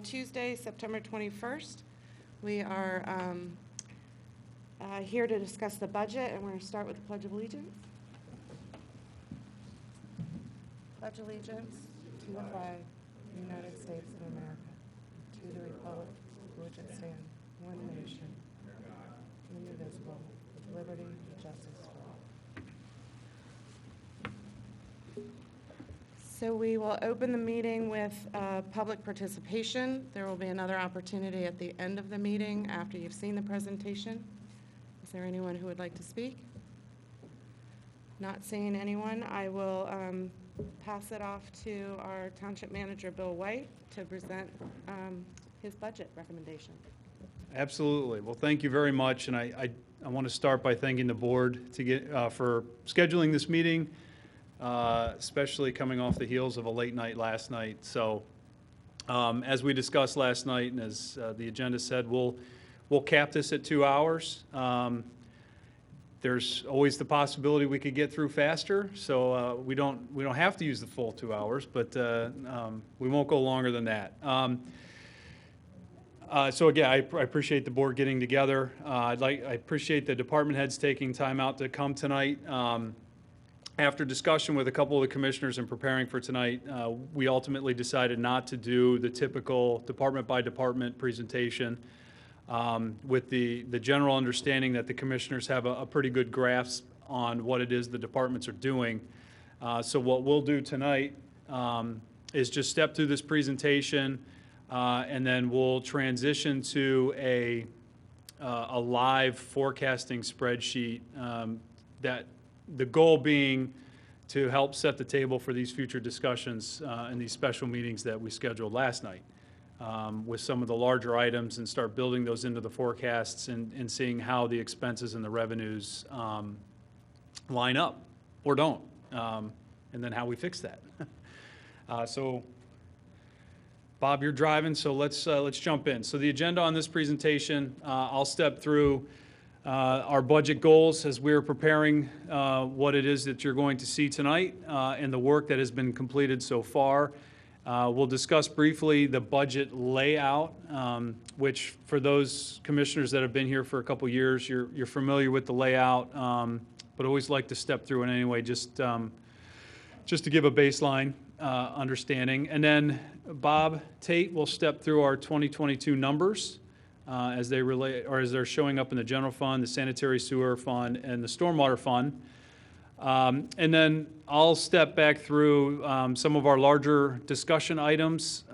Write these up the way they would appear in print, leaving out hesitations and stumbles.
Tuesday, September 21st. We are here to discuss the budget, and we're going to start with the Pledge of Allegiance. Pledge allegiance to the flag of the United States of America, to the republic for which it stands, one nation, indivisible, with liberty and justice for all. So we will open the meeting with public participation. There will be another opportunity at the end of the meeting after you've seen the presentation. Is there anyone who would like to speak? Not seeing anyone, I will pass it off to our Township Manager, Bill White, to present his budget recommendation. Absolutely. Well, thank you very much, and I want to start by thanking the board for scheduling this meeting, especially coming off the heels of a late night last night. So, as we discussed last night, and as the agenda said, we'll cap this at 2 hours. There's always the possibility we could get through faster, so we don't have to use the full 2 hours, but we won't go longer than that. So again, I appreciate the board getting together. I appreciate the department heads taking time out to come tonight. After discussion with a couple of the commissioners and preparing for tonight, we ultimately decided not to do the typical department by department presentation. With the general understanding that the commissioners have a pretty good grasp on what it is the departments are doing. So what we'll do tonight is just step through this presentation, and then we'll transition to a live forecasting spreadsheet, that the goal being to help set the table for these future discussions and these special meetings that we scheduled last night. With some of the larger items, and start building those into the forecasts and seeing how the expenses and the revenues line up or don't, and then how we fix that. So, Bob, you're driving, so let's jump in. So the agenda on this presentation, I'll step through our budget goals as we're preparing what it is that you're going to see tonight and the work that has been completed so far. We'll discuss briefly the budget layout, which for those commissioners that have been here for a couple years, you're familiar with the layout, but always like to step through it anyway, just to give a baseline understanding. And then Bob Tate will step through our 2022 numbers as they relate, or as they're showing up in the general fund, the sanitary sewer fund, and the stormwater fund. And then I'll step back through some of our larger discussion items,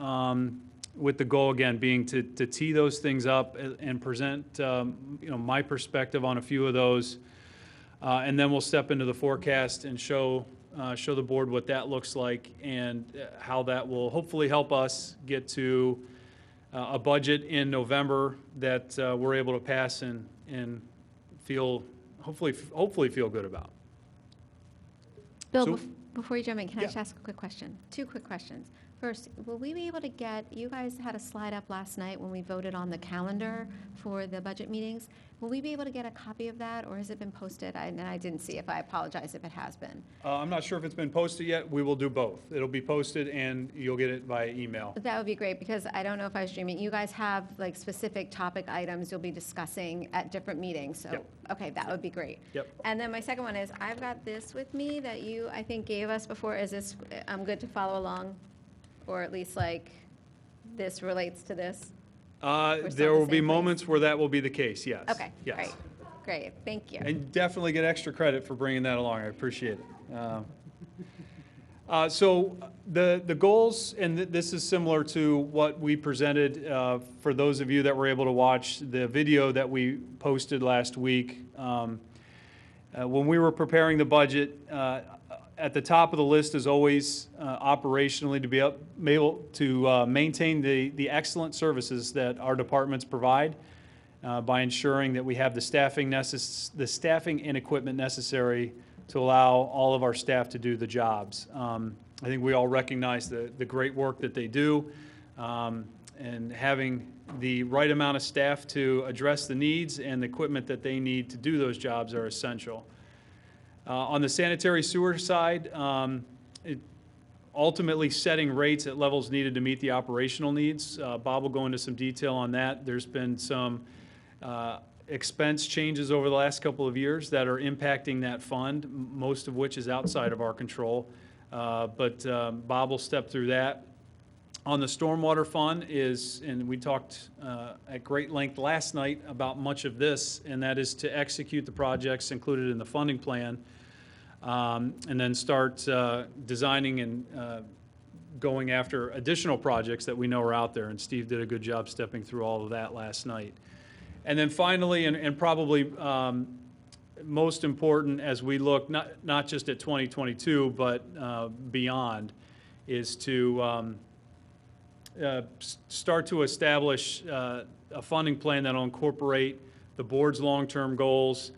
with the goal again being to tee those things up and present my perspective on a few of those, and then we'll step into the forecast and show the board what that looks like and how that will hopefully help us get to a budget in November that we're able to pass and feel hopefully feel good about. Bill, So, before you jump in, can I yeah. just ask a quick question? Two quick questions. First, will we be able to get, you guys had a slide up last night when we voted on the calendar for the budget meetings. Will we be able to get a copy of that, or has it been posted? And I didn't see if I apologize if it has been. I'm not sure if it's been posted yet. We will do both. It'll be posted and you'll get it via email. That would be great, because I don't know if I was dreaming. You guys have like specific topic items you'll be discussing at different meetings. So, Yep. Okay, that would be great. Yep. And then my second one is, I've got this with me that you, I think, gave us before. Is this, I'm good to follow along? Or at least like, this relates to this? We're still There in the will be same place? moments where that will be the case, yes. Okay, Yes. great, thank you. And definitely get extra credit for bringing that along. I appreciate it. So the goals, and this is similar to what we presented for those of you that were able to watch the video that we posted last week. When we were preparing the budget, at the top of the list is always operationally to be able to maintain the excellent services that our departments provide by ensuring that we have the staffing and equipment necessary to allow all of our staff to do the jobs. I think we all recognize the great work that they do, and having the right amount of staff to address the needs and the equipment that they need to do those jobs are essential. On the sanitary sewer side, ultimately setting rates at levels needed to meet the operational needs. Bob will go into some detail on that. There's been some expense changes over the last couple of years that are impacting that fund, most of which is outside of our control. But Bob will step through that. On the stormwater fund and we talked at great length last night about much of this, and that is to execute the projects included in the funding plan, and then start designing and going after additional projects that we know are out there. And Steve did a good job stepping through all of that last night. And then finally, and probably most important as we look not just at 2022, but beyond, is to start to establish a funding plan that will incorporate the board's long-term goals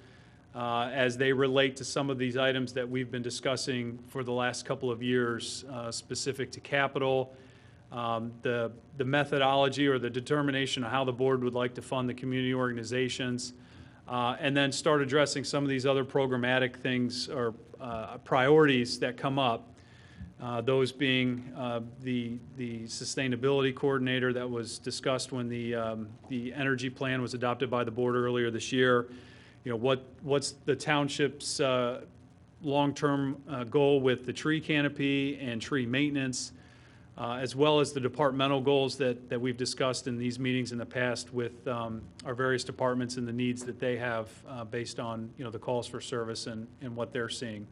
as they relate to some of these items that we've been discussing for the last couple of years, specific to capital, the methodology or the determination of how the board would like to fund the community organizations, and then start addressing some of these other programmatic things or priorities that come up. Those being the sustainability coordinator that was discussed when the energy plan was adopted by the board earlier this year. You know, what's the township's long-term goal with the tree canopy and tree maintenance, as well as the departmental goals that we've discussed in these meetings in the past with our various departments and the needs that they have based on, you know, the calls for service and what they're seeing.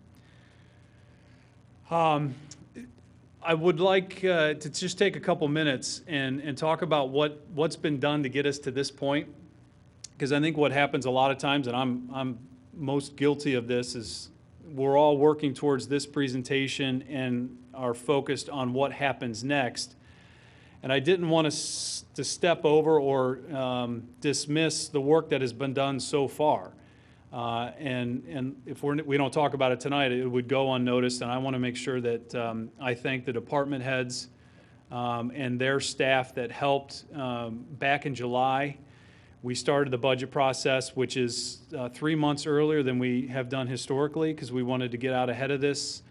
I would like to just take a couple minutes and talk about what's been done to get us to this point, because I think what happens a lot of times, and I'm most guilty of this, is we're all working towards this presentation and are focused on what happens next. And I didn't want to step over or dismiss the work that has been done so far. And if we don't talk about it tonight, it would go unnoticed, and I want to make sure that I thank the department heads and their staff that helped back in July. We started the budget process, which is 3 months earlier than we have done historically, because we wanted to get out ahead of this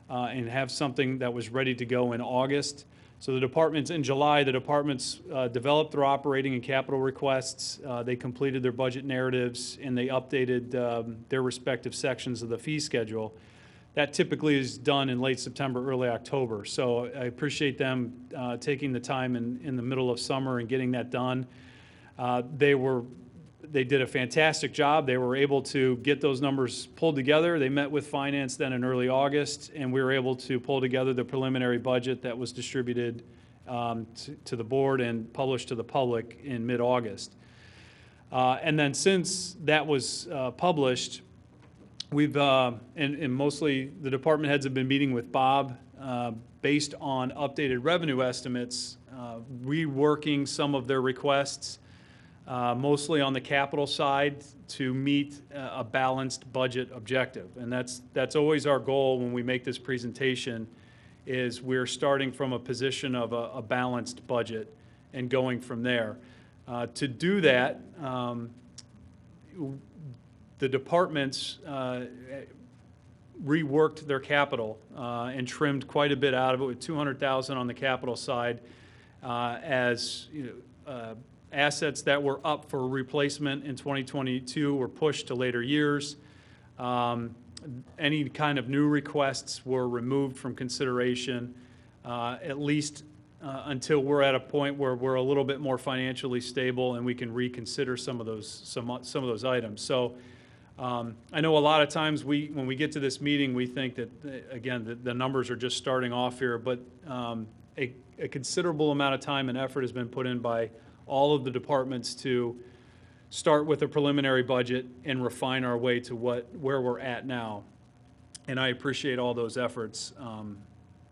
and have something that was ready to go in August. So the departments, in July, the departments developed their operating and capital requests. They completed their budget narratives, and they updated their respective sections of the fee schedule. That typically is done in late September, early October. So I appreciate them taking the time in the middle of summer and getting that done. They did a fantastic job. They were able to get those numbers pulled together. They met with finance then in early August, and we were able to pull together the preliminary budget that was distributed to the board and published to the public in mid-August. And then since that was published, we've, and mostly the department heads have been meeting with Bob based on updated revenue estimates, reworking some of their requests, mostly on the capital side, to meet a balanced budget objective. And that's always our goal when we make this presentation, is we're starting from a position of a balanced budget and going from there. To do that, the departments reworked their capital and trimmed quite a bit out of it, with $200,000 on the capital side as assets that were up for replacement in 2022 were pushed to later years. Any kind of new requests were removed from consideration, at least until we're at a point where we're a little bit more financially stable and we can reconsider some of those items. So I know a lot of times when we get to this meeting, we think that, again, the numbers are just starting off here, but a considerable amount of time and effort has been put in by all of the departments to start with a preliminary budget and refine our way to where we're at now. And I appreciate all those efforts.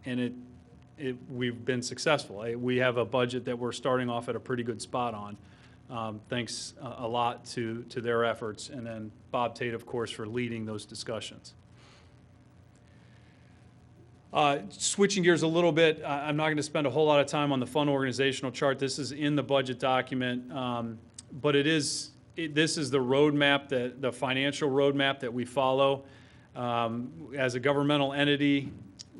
And we've been successful. We have a budget that we're starting off at a pretty good spot on. Thanks a lot to their efforts. And then Bob Tate, of course, for leading those discussions. Switching gears a little bit, I'm not going to spend a whole lot of time on the fund organizational chart. This is in the budget document, but this is the roadmap, the financial roadmap that we follow. As a governmental entity,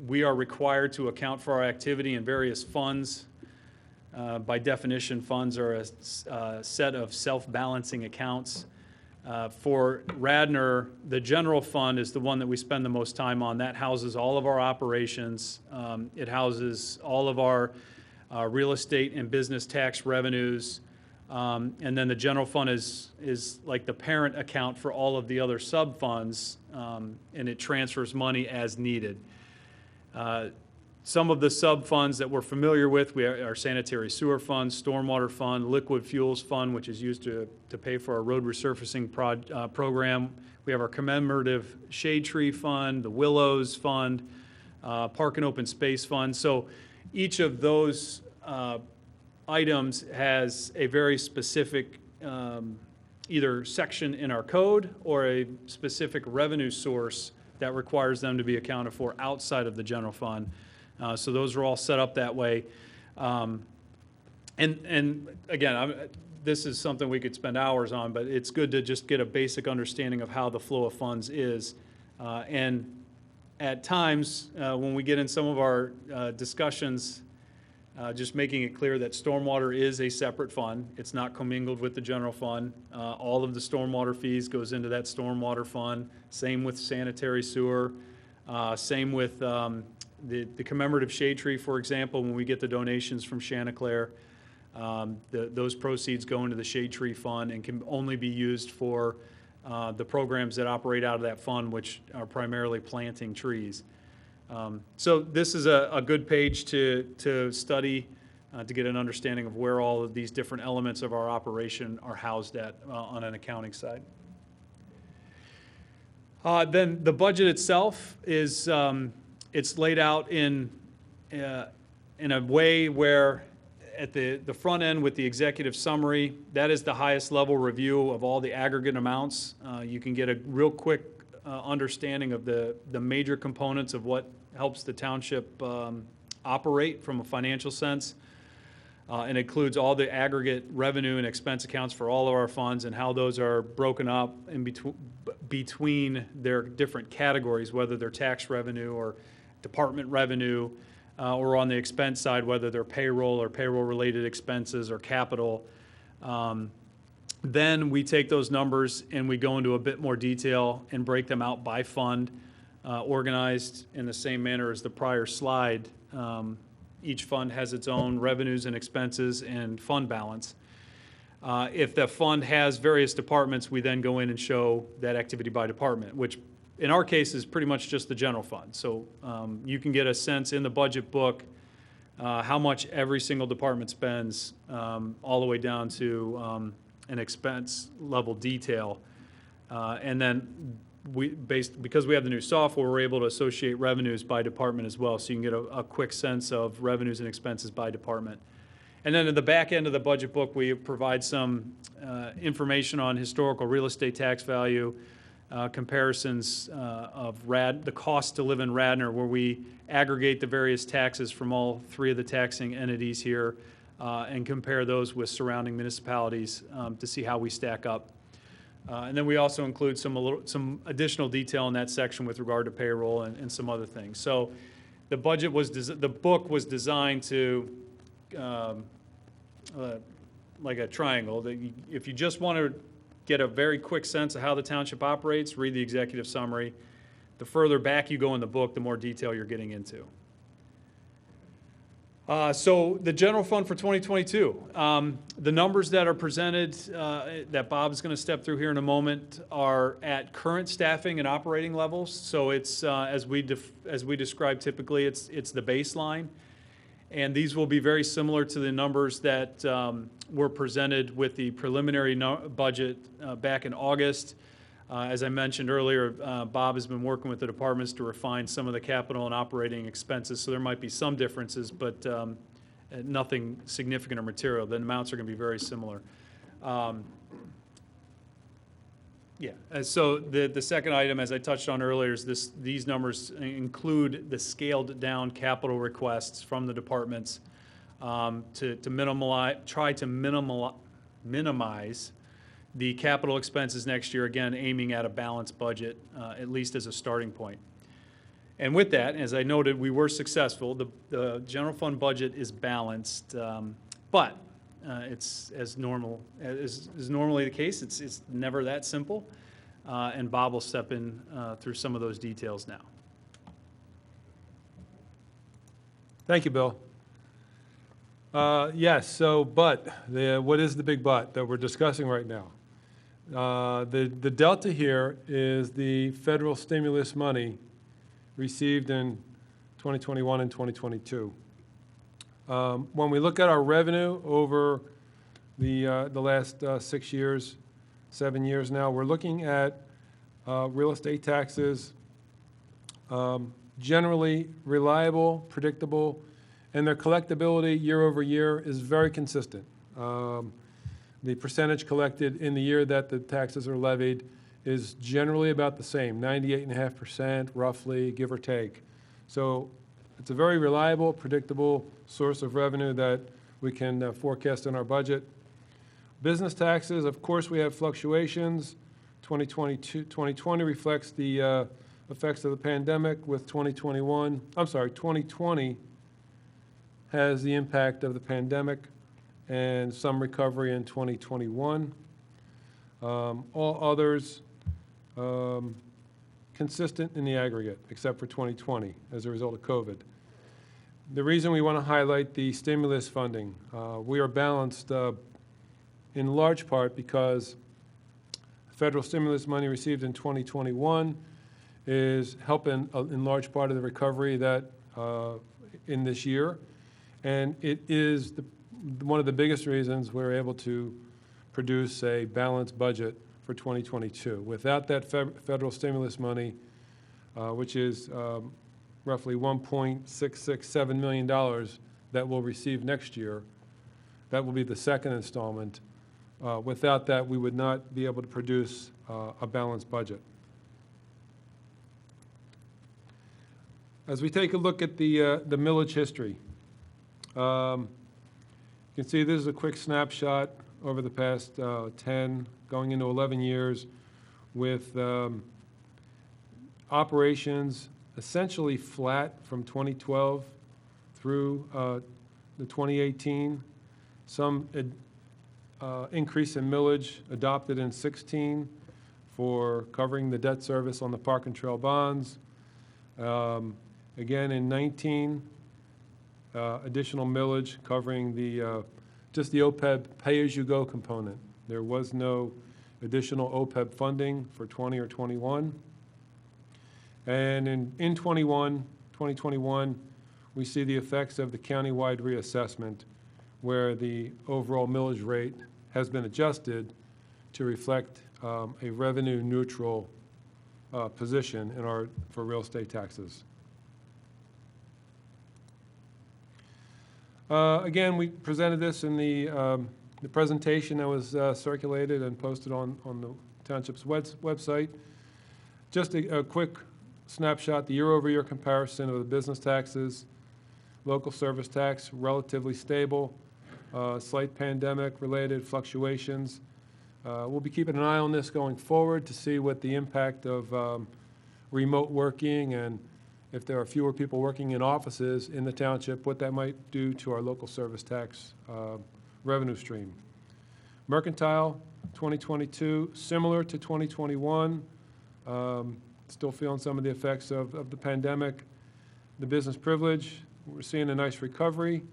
We are required to account for our activity in various funds. By definition, funds are a set of self-balancing accounts. For Radnor, the general fund is the one that we spend the most time on. That houses all of our operations. It houses all of our real estate and business tax revenues. And then the general fund is like the parent account for all of the other sub-funds, and it transfers money as needed. Some of the sub-funds that we're familiar with, we are our sanitary sewer fund, stormwater fund, liquid fuels fund, which is used to pay for our road resurfacing program. We have our commemorative shade tree fund, the Willows fund, park and open space fund. So each of those items has a very specific either section in our code or a specific revenue source that requires them to be accounted for outside of the general fund. So those are all set up that way. And again, this is something we could spend hours on, but it's good to just get a basic understanding of how the flow of funds is. And at times, when we get in some of our discussions, just making it clear that stormwater is a separate fund. It's not commingled with the general fund. All of the stormwater fees goes into that stormwater fund. Same with sanitary sewer. Same with the commemorative shade tree, for example. When we get the donations from Chanticleer, those proceeds go into the shade tree fund and can only be used for the programs that operate out of that fund, which are primarily planting trees. So this is a good page to study to get an understanding of where all of these different elements of our operation are housed at on an accounting side. Then the budget itself is it's laid out in a way where at the front end with the executive summary, that is the highest level review of all the aggregate amounts. You can get a real quick understanding of the major components of what helps the township operate from a financial sense. And includes all the aggregate revenue and expense accounts for all of our funds and how those are broken up in between their different categories, whether they're tax revenue or department revenue, or on the expense side, whether they're payroll or payroll-related expenses or capital. Then we take those numbers and we go into a bit more detail and break them out by fund, organized in the same manner as the prior slide. Each fund has its own revenues and expenses and fund balance. If the fund has various departments, we then go in and show that activity by department, which in our case is pretty much just the general fund. So you can get a sense in the budget book how much every single department spends, all the way down to an expense level detail. And then because we have the new software, we're able to associate revenues by department as well, so you can get a quick sense of revenues and expenses by department. And then at the back end of the budget book, we provide some information on historical real estate tax value, comparisons of the cost to live in Radnor, where we aggregate the various taxes from all three of the taxing entities here and compare those with surrounding municipalities to see how we stack up. And then we also include some additional detail in that section with regard to payroll and some other things. So the book was designed to like a triangle. If you just want to get a very quick sense of how the township operates, read the executive summary. The further back you go in the book, the more detail you're getting into. So the general fund for 2022, the numbers that are presented that Bob is going to step through here in a moment are at current staffing and operating levels. So it's as we describe typically, it's the baseline, and these will be very similar to the numbers that were presented with the preliminary budget back in August. As I mentioned earlier, Bob has been working with the departments to refine some of the capital and operating expenses, so there might be some differences, but nothing significant or material. The amounts are going to be very similar. So the second item, as I touched on earlier, is these numbers include the scaled down capital requests from the departments to try to minimize the capital expenses next year, again, aiming at a balanced budget, at least as a starting point. And with that, as I noted, we were successful. The general fund budget is balanced, but it's as normal as is normally the case. It's never that simple, and Bob will step in through some of those details now. Thank you, Bill. Yes, so what is the big but that we're discussing right now? The delta here is the federal stimulus money received in 2021 and 2022. When we look at our revenue over the last 6 years, 7 years now, we're looking at real estate taxes, generally reliable, predictable, and their collectability year over year is very consistent. The percentage collected in the year that the taxes are levied is generally about the same, 98.5% roughly, give or take. So it's a very reliable, predictable source of revenue that we can forecast in our budget. Business taxes, of course, we have fluctuations. 2020 reflects the effects of the pandemic with 2020 has the impact of the pandemic and some recovery in 2021. All others consistent in the aggregate, except for 2020 as a result of COVID. The reason we want to highlight the stimulus funding, we are balanced in large part because federal stimulus money received in 2021 is helping in large part of the recovery that in this year. And it is one of the biggest reasons we're able to produce a balanced budget for 2022. Without that federal stimulus money, which is roughly $1.667 million that we'll receive next year, that will be the second installment. Without that, we would not be able to produce a balanced budget. As we take a look at the millage history, you can see this is a quick snapshot over the past 10, going into 11 years with operations essentially flat from 2012 through the 2018. Some increase in millage adopted in 16 for covering the debt service on the Park and Trail bonds. Again, in 19, additional millage covering the just the OPEB pay-as-you-go component. There was no additional OPEB funding for 20 or 21. And in 2021, we see the effects of the countywide reassessment where the overall millage rate has been adjusted to reflect a revenue-neutral position for real estate taxes. Again, we presented this in the presentation that was circulated and posted on the Township's website. Just a quick snapshot, the year-over-year comparison of the business taxes, local service tax, relatively stable, slight pandemic-related fluctuations. We'll be keeping an eye on this going forward to see what the impact of remote working and if there are fewer people working in offices in the township, what that might do to our local service tax revenue stream. Mercantile, 2022, similar to 2021, still feeling some of the effects of the pandemic. The business privilege, we're seeing a nice recovery,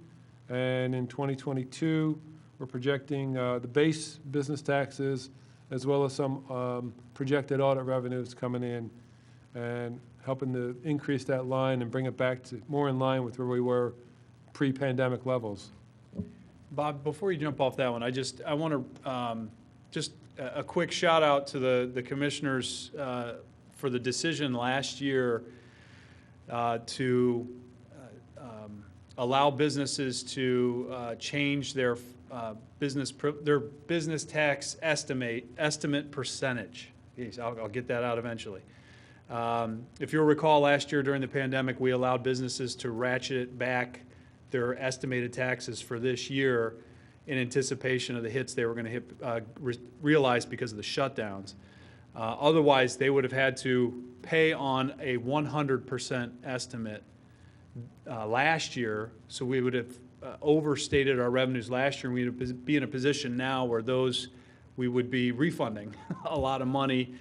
and in 2022, we're projecting the base business taxes as well as some projected audit revenues coming in and helping to increase that line and bring it back to more in line with where we were pre-pandemic levels. Bob, before you jump off that one, I want to just a quick shout out to the commissioners for the decision last year to allow businesses to change their business tax estimate percentage. Jeez, I'll get that out eventually. If you'll recall, last year during the pandemic, we allowed businesses to ratchet back their estimated taxes for this year in anticipation of the hits they were going to realize because of the shutdowns. Otherwise, they would have had to pay on a 100% estimate last year, so we would have overstated our revenues last year, and we would be in a position now where we would be refunding a lot of money,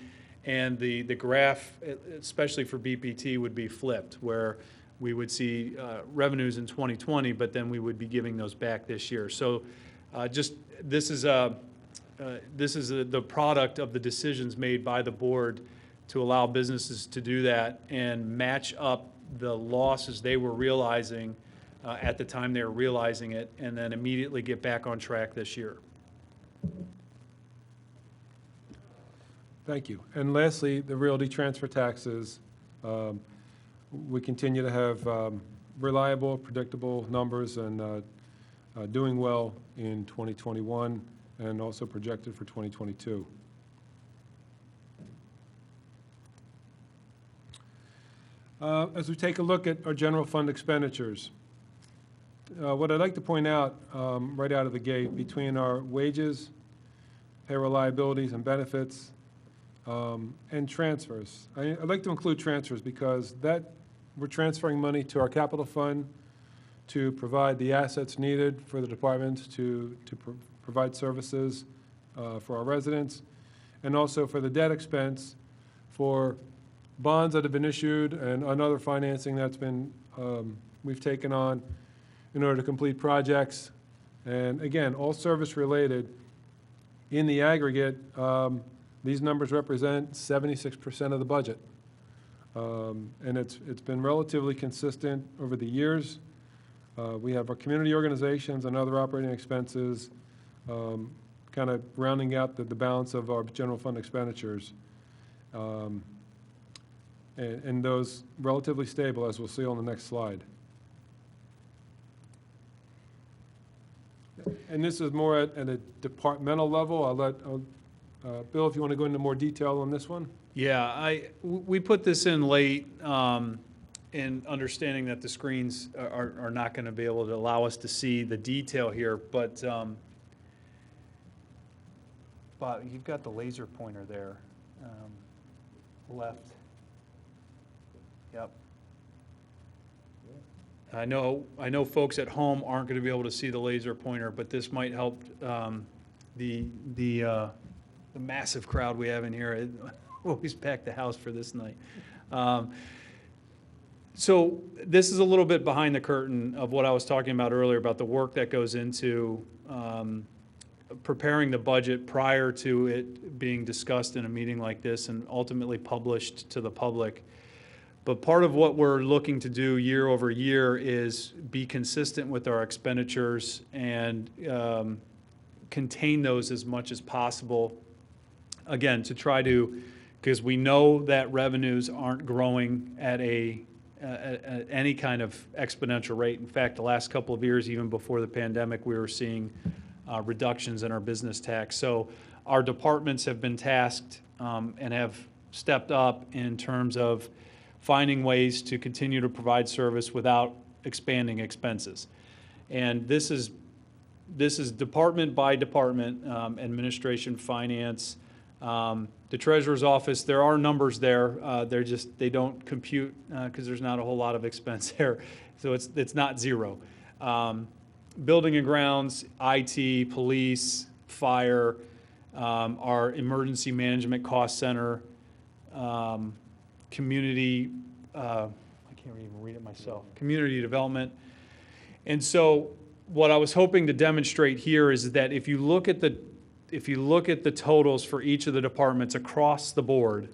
and the graph, especially for BPT, would be flipped, where we would see revenues in 2020, but then we would be giving those back this year. So this is the product of the decisions made by the board to allow businesses to do that and match up the losses they were realizing at the time they were realizing it, and then immediately get back on track this year. Thank you. And lastly, the realty transfer taxes. We continue to have reliable, predictable numbers and doing well in 2021 and also projected for 2022. As we take a look at our general fund expenditures, what I'd like to point out right out of the gate, between our wages, payroll liabilities and benefits, and transfers. I'd like to include transfers because we're transferring money to our capital fund to provide the assets needed for the department to provide services for our residents, and also for the debt expense for bonds that have been issued and other financing that's been we've taken on in order to complete projects. And again, all service related. In the aggregate, these numbers represent 76% of the budget. And it's been relatively consistent over the years. We have our community organizations and other operating expenses kind of rounding out the balance of our general fund expenditures. And those relatively stable, as we'll see on the next slide. And this is more at a departmental level. I'll let Bill, if you want to go into more detail on this one. Yeah, we put this in late in understanding that the screens are not going to be able to allow us to see the detail here, but Bob, you've got the laser pointer there, left. Yep. I know folks at home aren't going to be able to see the laser pointer, but this might help the massive crowd we have in here. Always pack the house for this night. So this is a little bit behind the curtain of what I was talking about earlier about the work that goes into preparing the budget prior to it being discussed in a meeting like this and ultimately published to the public. But part of what we're looking to do year over year is be consistent with our expenditures and contain those as much as possible. Again, to try to, because we know that revenues aren't growing at any kind of exponential rate. In fact, the last couple of years, even before the pandemic, we were seeing reductions in our business tax. So our departments have been tasked and have stepped up in terms of finding ways to continue to provide service without expanding expenses. And this is department by department, administration, finance, the treasurer's office. There are numbers there. They don't compute because there's not a whole lot of expense there. So it's not zero. Building and grounds, IT, police, fire, our emergency management cost center, community, I can't even read it myself, community development. And so what I was hoping to demonstrate here is that if you look at the totals for each of the departments across the board,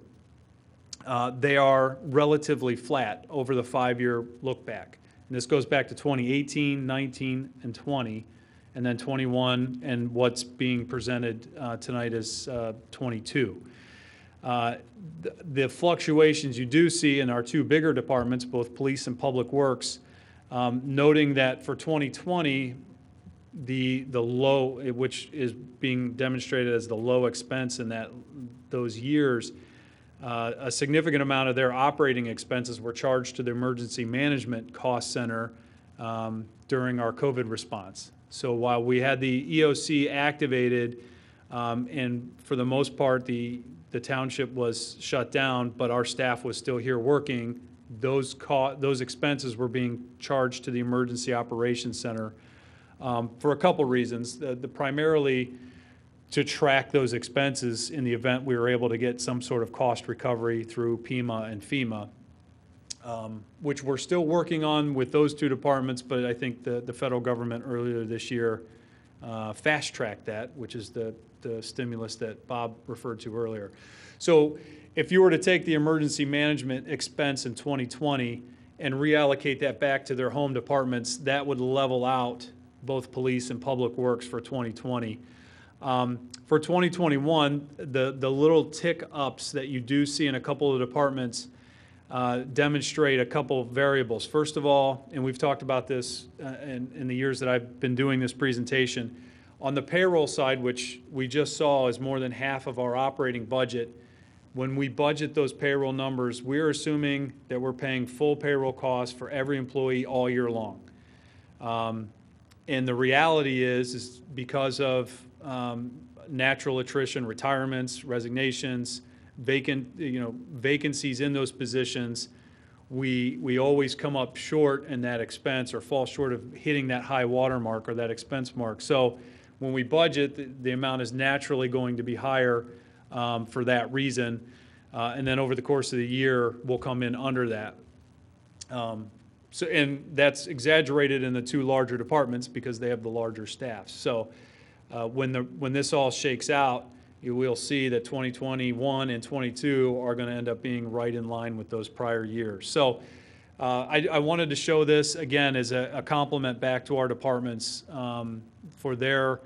they are relatively flat over the 5-year look back. And this goes back to 2018, 19, and 20, and then 21, and what's being presented tonight is 22. The fluctuations you do see in our two bigger departments, both police and public works, noting that for 2020, the low, which is being demonstrated as the low expense in those years, a significant amount of their operating expenses were charged to the emergency management cost center during our COVID response. So while we had the EOC activated, and for the most part, the the township was shut down, but our staff was still here working, those expenses were being charged to the Emergency Operations Center for a couple reasons. The primarily to track those expenses in the event we were able to get some sort of cost recovery through PEMA and FEMA, which we're still working on with those two departments, but I think the federal government earlier this year fast-tracked that, which is the stimulus that Bob referred to earlier. So if you were to take the emergency management expense in 2020 and reallocate that back to their home departments, that would level out both police and public works for 2020. For 2021, the little tick ups that you do see in a couple of departments demonstrate a couple of variables. First of all, and we've talked about this in the years that I've been doing this presentation, on the payroll side, which we just saw is more than half of our operating budget, when we budget those payroll numbers, we're assuming that we're paying full payroll costs for every employee all year long. And the reality is because of natural attrition, retirements, resignations, vacancies in those positions, we always come up short in that expense or fall short of hitting that high water mark or that expense mark. So when we budget, the amount is naturally going to be higher for that reason. And then over the course of the year, we'll come in under that. And that's exaggerated in the two larger departments because they have the larger staffs. So when this all shakes out, you will see that 2021 and 22 are going to end up being right in line with those prior years. So I wanted to show this again as a compliment back to our departments for their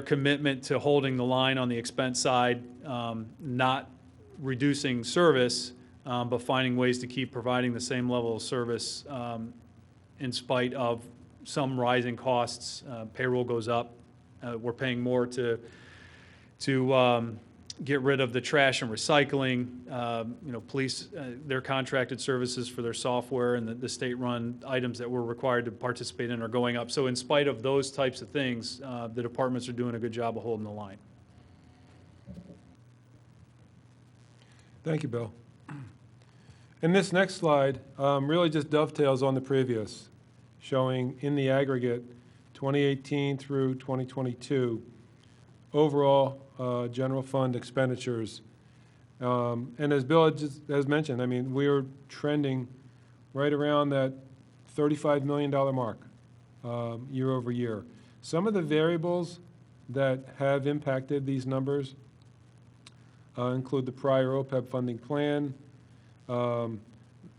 commitment to holding the line on the expense side, not reducing service, but finding ways to keep providing the same level of service in spite of some rising costs. Payroll goes up. We're paying more to get rid of the trash and recycling. Police, their contracted services for their software and the state-run items that we're required to participate in are going up. So in spite of those types of things, the departments are doing a good job of holding the line. Thank you, Bill. And this next slide really just dovetails on the previous, showing in the aggregate 2018 through 2022 overall general fund expenditures. And as Bill has mentioned, I mean, we're trending right around that $35 million mark year over year. Some of the variables that have impacted these numbers include the prior OPEB funding plan,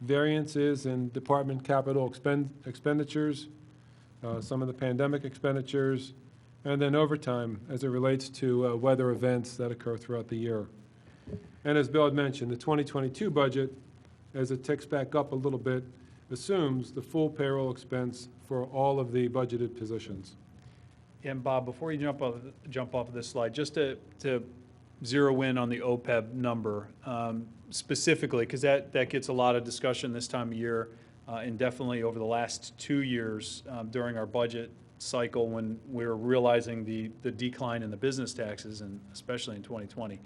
variances in department capital expenditures, some of the pandemic expenditures, and then overtime as it relates to weather events that occur throughout the year. And as Bill had mentioned, the 2022 budget, as it ticks back up a little bit, assumes the full payroll expense for all of the budgeted positions. And Bob, before you jump off of this slide, just to zero in on the OPEB number specifically, because that gets a lot of discussion this time of year, and definitely over the last 2 years during our budget cycle when we were realizing the decline in the business taxes, and especially in 2020.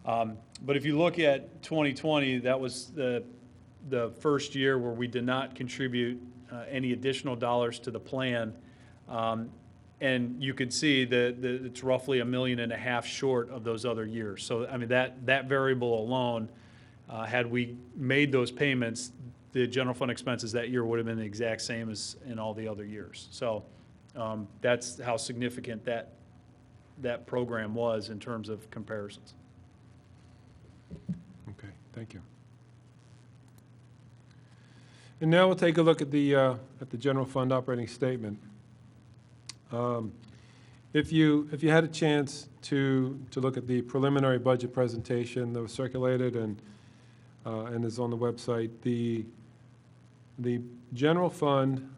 But if you look at 2020, that was the first year where we did not contribute any additional dollars to the plan. And you could see that it's roughly $1.5 million short of those other years. So, I mean, that variable alone, had we made those payments, the general fund expenses that year would have been the exact same as in all the other years. So that's how significant that program was in terms of comparisons. Okay, thank you. And now we'll take a look at the general fund operating statement. If you had a chance to look at the preliminary budget presentation that was circulated and is on the website, the general fund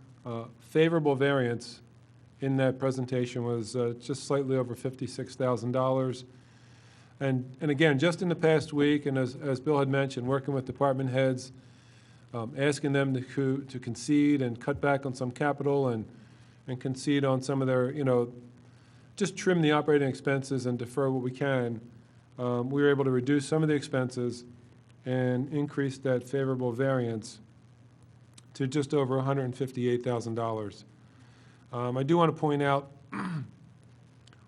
favorable variance in that presentation was just slightly over $56,000. And again, just in the past week, and as Bill had mentioned, working with department heads, asking them to concede and cut back on some capital and concede on some of their, just trim the operating expenses and defer what we can. we were able to reduce some of the expenses and increase that favorable variance to just over $158,000. I do want to point out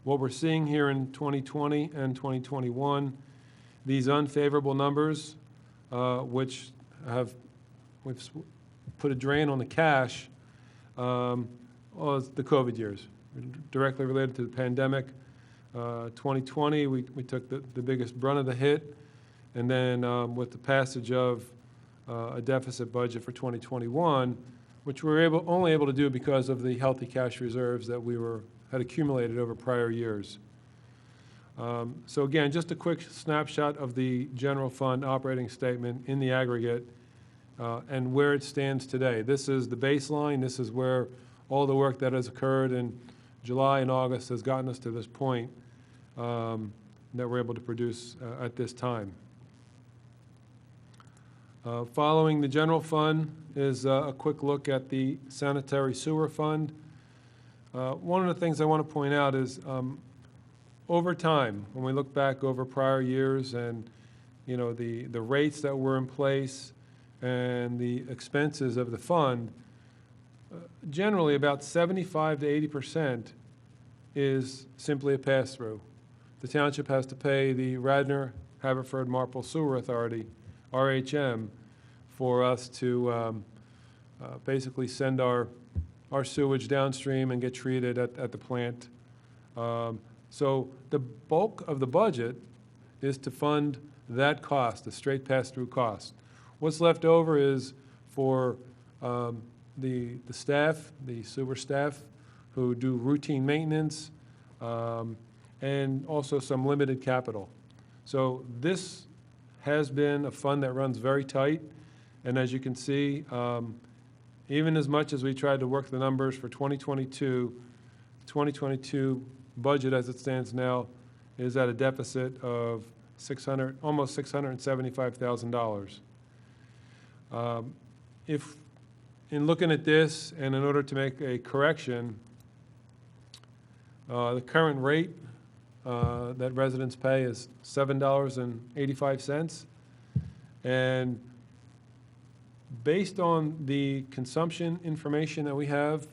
what we're seeing here in 2020 and 2021, these unfavorable numbers, which we've put a drain on the cash, was the COVID years, directly related to the pandemic. 2020, we took the biggest brunt of the hit, and then with the passage of a deficit budget for 2021, which we were only able to do because of the healthy cash reserves that we had accumulated over prior years. So again, just a quick snapshot of the general fund operating statement in the aggregate and where it stands today. This is the baseline. This is where all the work that has occurred in July and August has gotten us to this point that we're able to produce at this time. Following the general fund is a quick look at the sanitary sewer fund. One of the things I want to point out is over time, when we look back over prior years and the rates that were in place and the expenses of the fund, generally about 75 to 80% is simply a pass-through. The township has to pay the Radnor, Haverford, Marple Sewer Authority, RHM, for us to basically send our sewage downstream and get treated at the plant. So the bulk of the budget is to fund that cost, the straight pass-through cost. What's left over is for the staff, the sewer staff, who do routine maintenance, and also some limited capital. So this has been a fund that runs very tight, and as you can see, even as much as we tried to work the numbers for 2022 budget as it stands now is at a deficit of almost $675,000. If in looking at this, and in order to make a correction, the current rate that residents pay is $7.85, and based on the consumption information that we have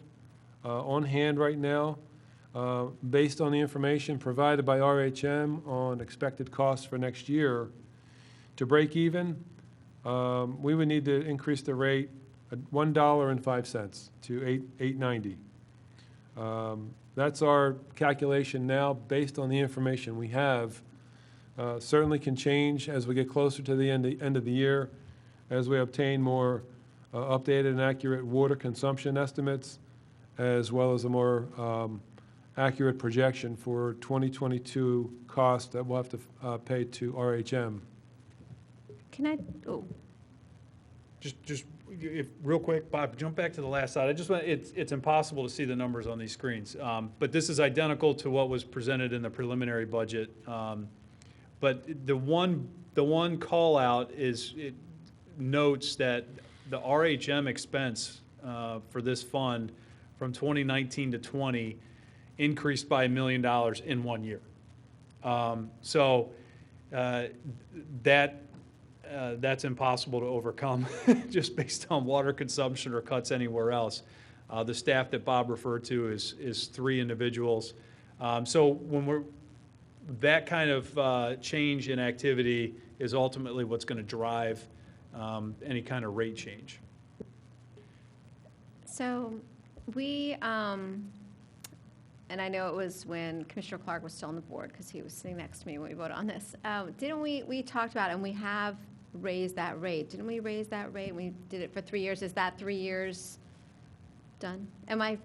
on hand right now, based on the information provided by RHM on expected costs for next year, to break even, we would need to increase the rate at $1.05 to $8.90. That's our calculation now based on the information we have. Certainly can change as we get closer to the end of the year, as we obtain more updated and accurate water consumption estimates, as well as a more accurate projection for 2022 costs that we'll have to pay to RHM. Can I, Real quick, Bob, jump back to the last slide. It's impossible to see the numbers on these screens, but this is identical to what was presented in the preliminary budget. But the one call out is it notes that the RHM expense for this fund from 2019 to 20 increased by $1 million in 1 year. That's impossible to overcome just based on water consumption or cuts anywhere else. The staff that Bob referred to is 3 individuals. So when that kind of change in activity is ultimately what's going to drive any kind of rate change. so we, and I know it was when Commissioner Clark was still on the board, because he was sitting next to me when we voted on this. Didn't we talked about, and we have raised that rate. Didn't we raise that rate? We did it for 3 years. Is that 3 years done? Am I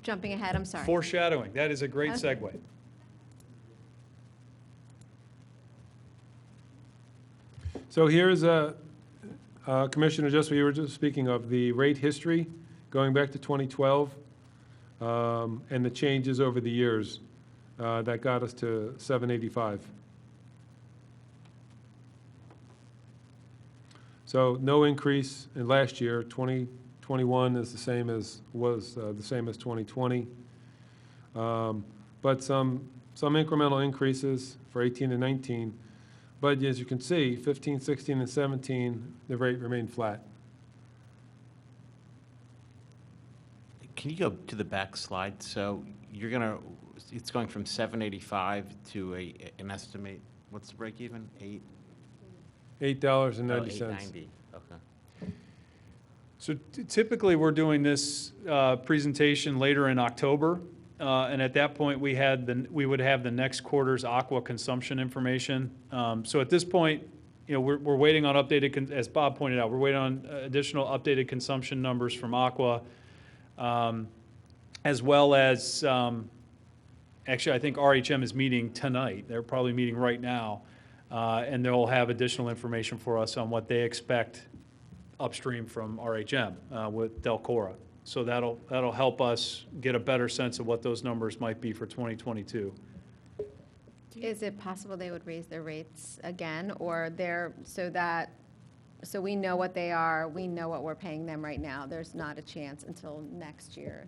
jumping ahead? I'm sorry. Foreshadowing. That is a great Okay. segue. So here's Commissioner, just what you were just speaking of, the rate history going back to 2012 and the changes over the years that got us to $785. So no increase in last year. 2021 is the same as 2020, but some incremental increases for 18 and 19. But as you can see, 15, 16, and 17, the rate remained flat. Can you go to the back slide? So you're gonna, it's going from 785 to an estimate, what's the break even? $8.90. 890, okay. So typically, we're doing this presentation later in October, and at that point, we would have the next quarter's aqua consumption information. So at this point, you know, we're waiting on updated, as Bob pointed out, we're waiting on additional updated consumption numbers from aqua, as well as, actually, I think RHM is meeting tonight. They're probably meeting right now, and they'll have additional information for us on what they expect upstream from RHM with Delcora. So that'll help us get a better sense of what those numbers might be for 2022. Is it possible they would raise their rates again, or so we know what they are, we know what we're paying them right now, there's not a chance until next year?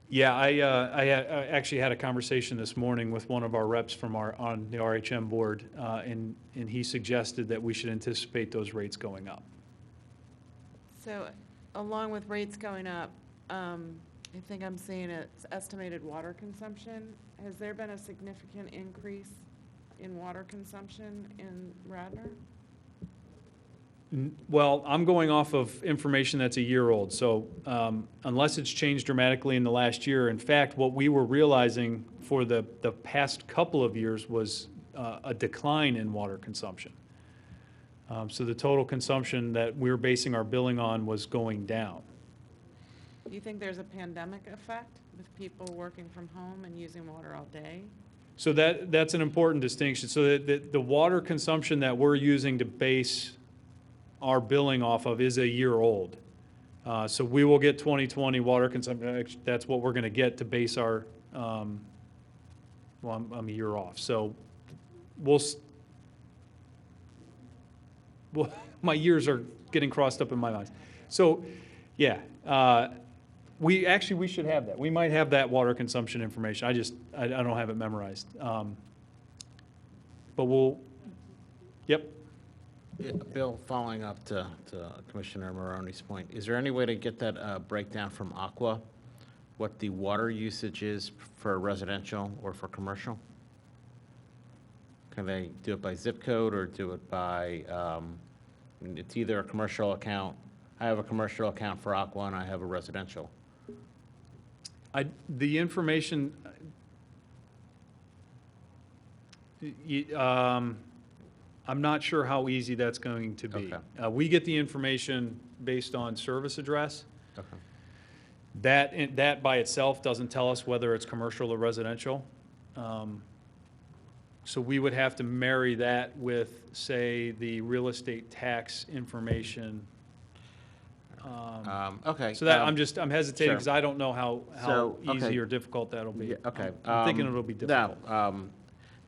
Yeah, I actually had a conversation this morning with one of our reps from on the RHM board, and he suggested that we should anticipate those rates going up. So along with rates going up, I think I'm seeing it's estimated water consumption. Has there been a significant increase in water consumption in Radnor? Well, I'm going off of information that's a year old, so unless it's changed dramatically in the last year, in fact, what we were realizing for the past couple of years was a decline in water consumption. So the total consumption that we're basing our billing on was going down. Do you think there's a pandemic effect with people working from home and using water all day? So that's an important distinction. So the water consumption that we're using to base our billing off of is a year old. So we will get 2020 water consumption. That's what we're going to get to base our, well, I'm a year off. So well, my years are getting crossed up in my mind. So, yeah, we should have that. We might have that water consumption information. I don't have it memorized. But yep. Yeah, Bill, following up to Commissioner Maroney's point, is there any way to get that breakdown from Aqua, what the water usage is for residential or for commercial? Can they do it by zip code or do it by, it's either a commercial account, I have a commercial account for Aqua and I have a residential. The information, I'm not sure how easy that's going to be. Okay. We get the information based on service address. Okay. That by itself doesn't tell us whether it's commercial or residential. So we would have to marry that with, say, the real estate tax information. Okay. So that, I'm hesitating sure. because I don't know how Okay. easy or difficult that'll be. Yeah, okay. I'm thinking it'll be difficult. Now,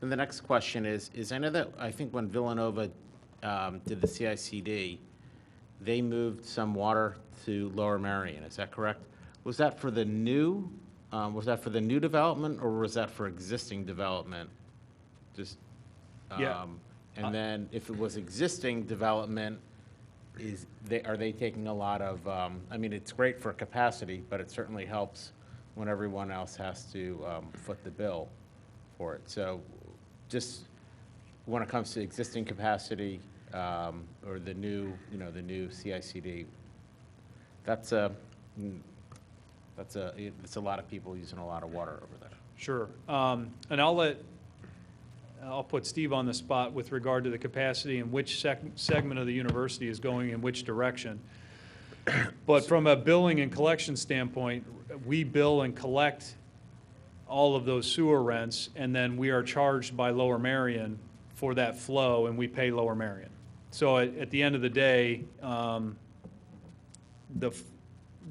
then the next question is I think when Villanova did the CICD, they moved some water to Lower Merion, is that correct? Was that for the new development or was that for existing development? Just, Yeah. and then if it was existing development, are they taking a lot of, I mean, it's great for capacity, but it certainly helps when everyone else has to foot the bill for it. So just when it comes to existing capacity or the new CICD, it's a lot of people using a lot of water over there. Sure. And I'll put Steve on the spot with regard to the capacity and which segment of the university is going in which direction. But from a billing and collection standpoint, we bill and collect all of those sewer rents, and then we are charged by Lower Merion for that flow, and we pay Lower Merion. So at the end of the day,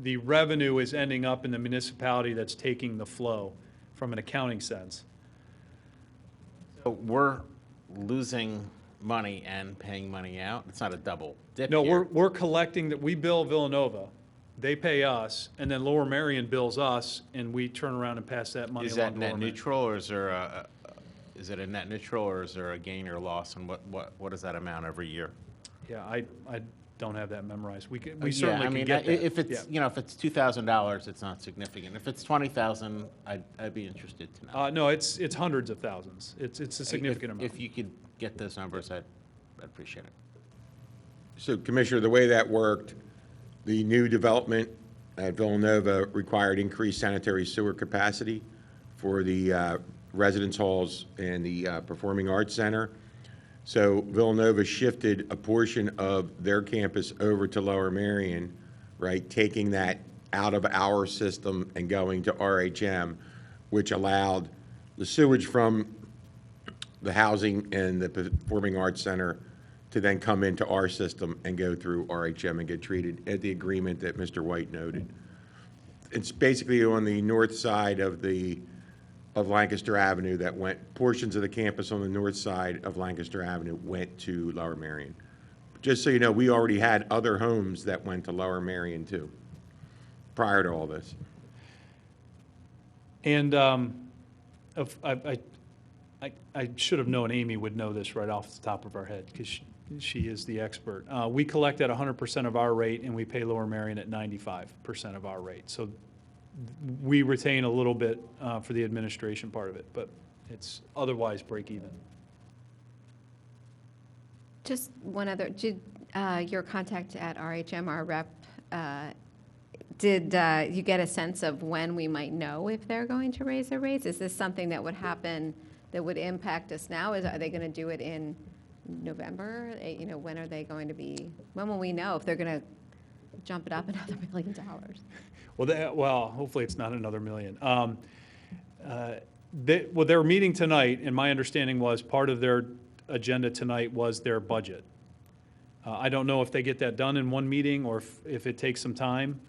the revenue is ending up in the municipality that's taking the flow from an accounting sense. So we're losing money and paying money out? It's not a double dip No, here. we're collecting that, we bill Villanova, they pay us, and then Lower Merion bills us, and we turn around and pass that money Is along that to Lower net Merion. neutral or is there a is it a net neutral, or is there a gain or loss, and what is that amount every year? Yeah, I don't have that memorized. We Yeah, certainly I can mean, get that. if it's, Yeah. you know, if it's $2,000, it's not significant. If it's 20,000, I'd be interested to know. No, it's hundreds of thousands. It's a significant amount. If you could get those numbers, I'd appreciate it. So Commissioner, the way that worked, the new development at Villanova required increased sanitary sewer capacity for the residence halls and the Performing Arts Center. So Villanova shifted a portion of their campus over to Lower Merion, right, taking that out of our system and going to RHM, which allowed the sewage from the housing and the Performing Arts Center to then come into our system and go through RHM and get treated at the agreement that Mr. White noted. It's basically on the north side of Lancaster Avenue that went, portions of the campus on the north side of Lancaster Avenue went to Lower Merion. Just so you know, we already had other homes that went to Lower Merion too, prior to all this. And I should have known Amy would know this right off the top of her head, because she is the expert. We collect at 100% of our rate, and we pay Lower Merion at 95% of our rate. So we retain a little bit for the administration part of it, but it's otherwise break even. Just one other, did your contact at RHM, our rep, did you get a sense of when we might know if they're going to raise their rates? Is this something that would happen that would impact us now? Are they going to do it in November? You know, when are they going to be, when will we know if they're going to jump it up another $1 million? Well, hopefully it's not another million. They're meeting tonight, and my understanding was part of their agenda tonight was their budget. I don't know if they get that done in one meeting or if it takes some time,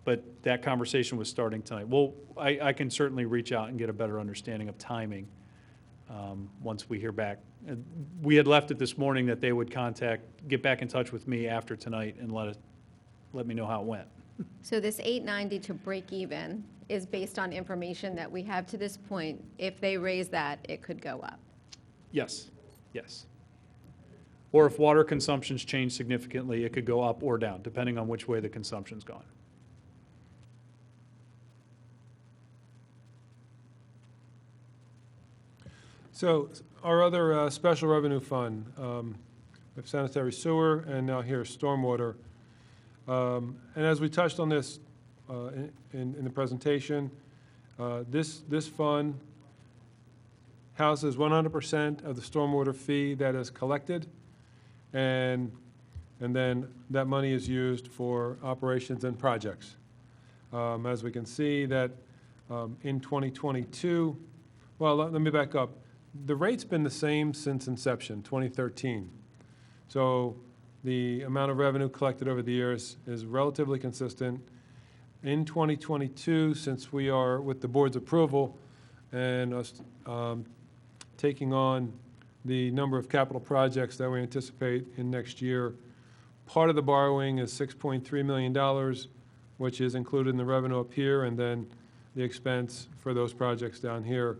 but that conversation was starting tonight. Well, I can certainly reach out and get a better understanding of timing once we hear back. We had left it this morning that they would get back in touch with me after tonight and let me know how it went. So this 890 to break even is based on information that we have to this point. If they raise that, it could go up. Yes, yes. Or if water consumption's changed significantly, it could go up or down, depending on which way the consumption's gone. So our other special revenue fund, we have sanitary sewer, and now here stormwater. And as we touched on this in the presentation, this fund houses 100% of the stormwater fee that is collected, and then that money is used for operations and projects. As we can see that in 2022, well, let me back up. The rate's been the same since inception, 2013. So the amount of revenue collected over the years is relatively consistent. In 2022, since we are with the board's approval and us taking on the number of capital projects that we anticipate in next year, part of the borrowing is $6.3 million, which is included in the revenue up here, and then the expense for those projects down here.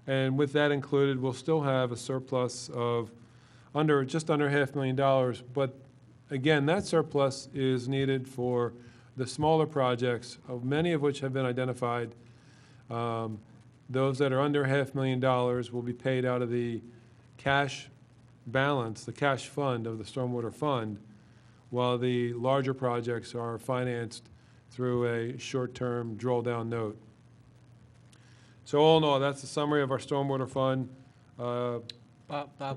And with that included, we'll still have a surplus of just under $500,000. But again, that surplus is needed for the smaller projects, many of which have been identified. Those that are under $500,000 will be paid out of the cash balance, the cash fund of the stormwater fund, while the larger projects are financed through a short-term draw-down note. So all in all, that's the summary of our stormwater fund. Bob,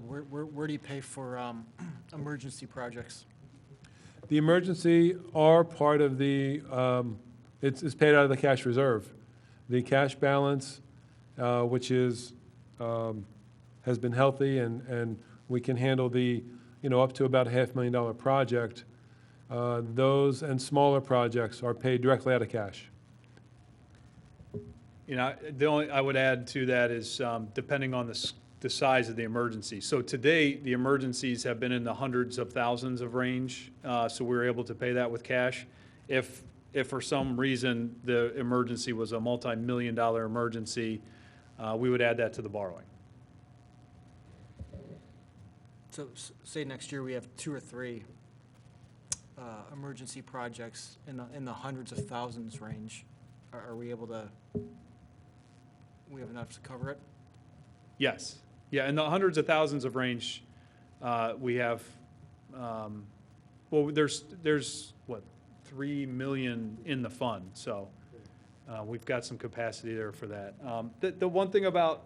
where do you pay for emergency projects? The emergency are part of the, it's paid out of the cash reserve. The cash balance, which is, has been healthy, and we can handle the, up to about a $500,000 project. Those and smaller projects are paid directly out of cash. The only I would add to that is depending on the size of the emergency. So today, the emergencies have been in the hundreds of thousands of range, so we were able to pay that with cash. If for some reason the emergency was a multi-million-dollar emergency, we would add that to the borrowing. So say next year we have 2 or 3 emergency projects in the hundreds of thousands range. Are we able to, we have enough to cover it? Yes. Yeah, in the hundreds of thousands of range, we have, well, there's what, 3 million in the fund, so we've got some capacity there for that. The one thing about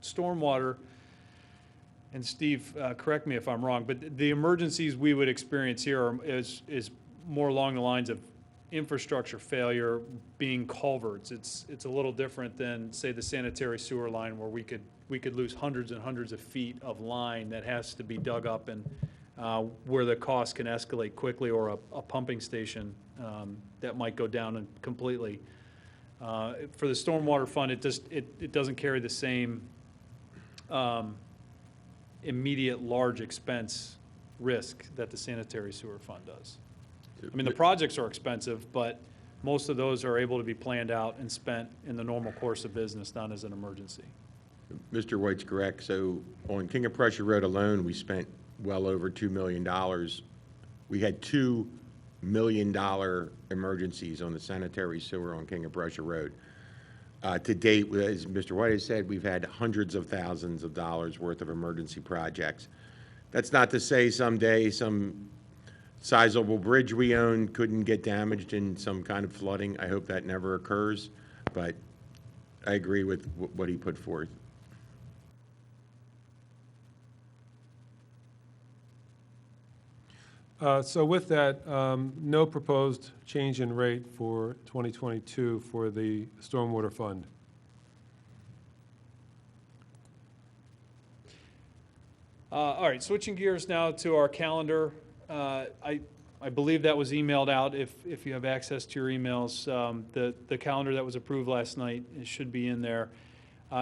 stormwater, and Steve, correct me if I'm wrong, but the emergencies we would experience here is more along the lines of infrastructure failure, being culverts. It's a little different than, say, the sanitary sewer line, where we could lose hundreds and hundreds of feet of line that has to be dug up, and where the cost can escalate quickly, or a pumping station that might go down completely. For the stormwater fund, it doesn't carry the same immediate large expense risk that the sanitary sewer fund does. I mean, the projects are expensive, but most of those are able to be planned out and spent in the normal course of business, not as an emergency. Mr. White's correct. So on King of Prussia Road alone, we spent well over $2 million. We had $2 million emergencies on the sanitary sewer on King of Prussia Road. To date, as Mr. White has said, we've had hundreds of thousands of dollars worth of emergency projects. That's not to say someday some sizable bridge we own couldn't get damaged in some kind of flooding. I hope that never occurs, but I agree with what he put forth. So with that, no proposed change in rate for 2022 for the stormwater fund. All right, switching gears now to our calendar. I believe that was emailed out. If you have access to your emails, the calendar that was approved last night, it should be in there.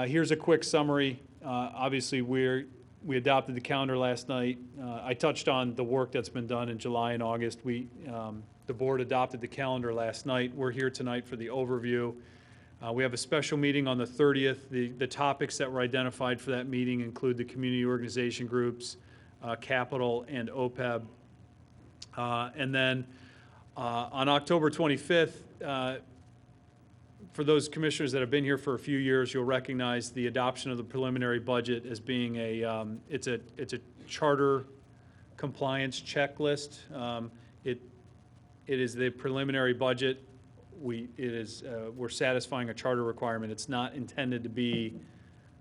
Here's a quick summary. Obviously, we adopted the calendar last night. I touched on the work that's been done in July and August. The board adopted the calendar last night. We're here tonight for the overview. We have a special meeting on the 30th. The topics that were identified for that meeting include the community organization groups, capital, and OPEB. And then on October 25th, for those commissioners that have been here for a few years, you'll recognize the adoption of the preliminary budget as being it's a charter compliance checklist. It is the preliminary budget. We're satisfying a charter requirement. It's not intended to be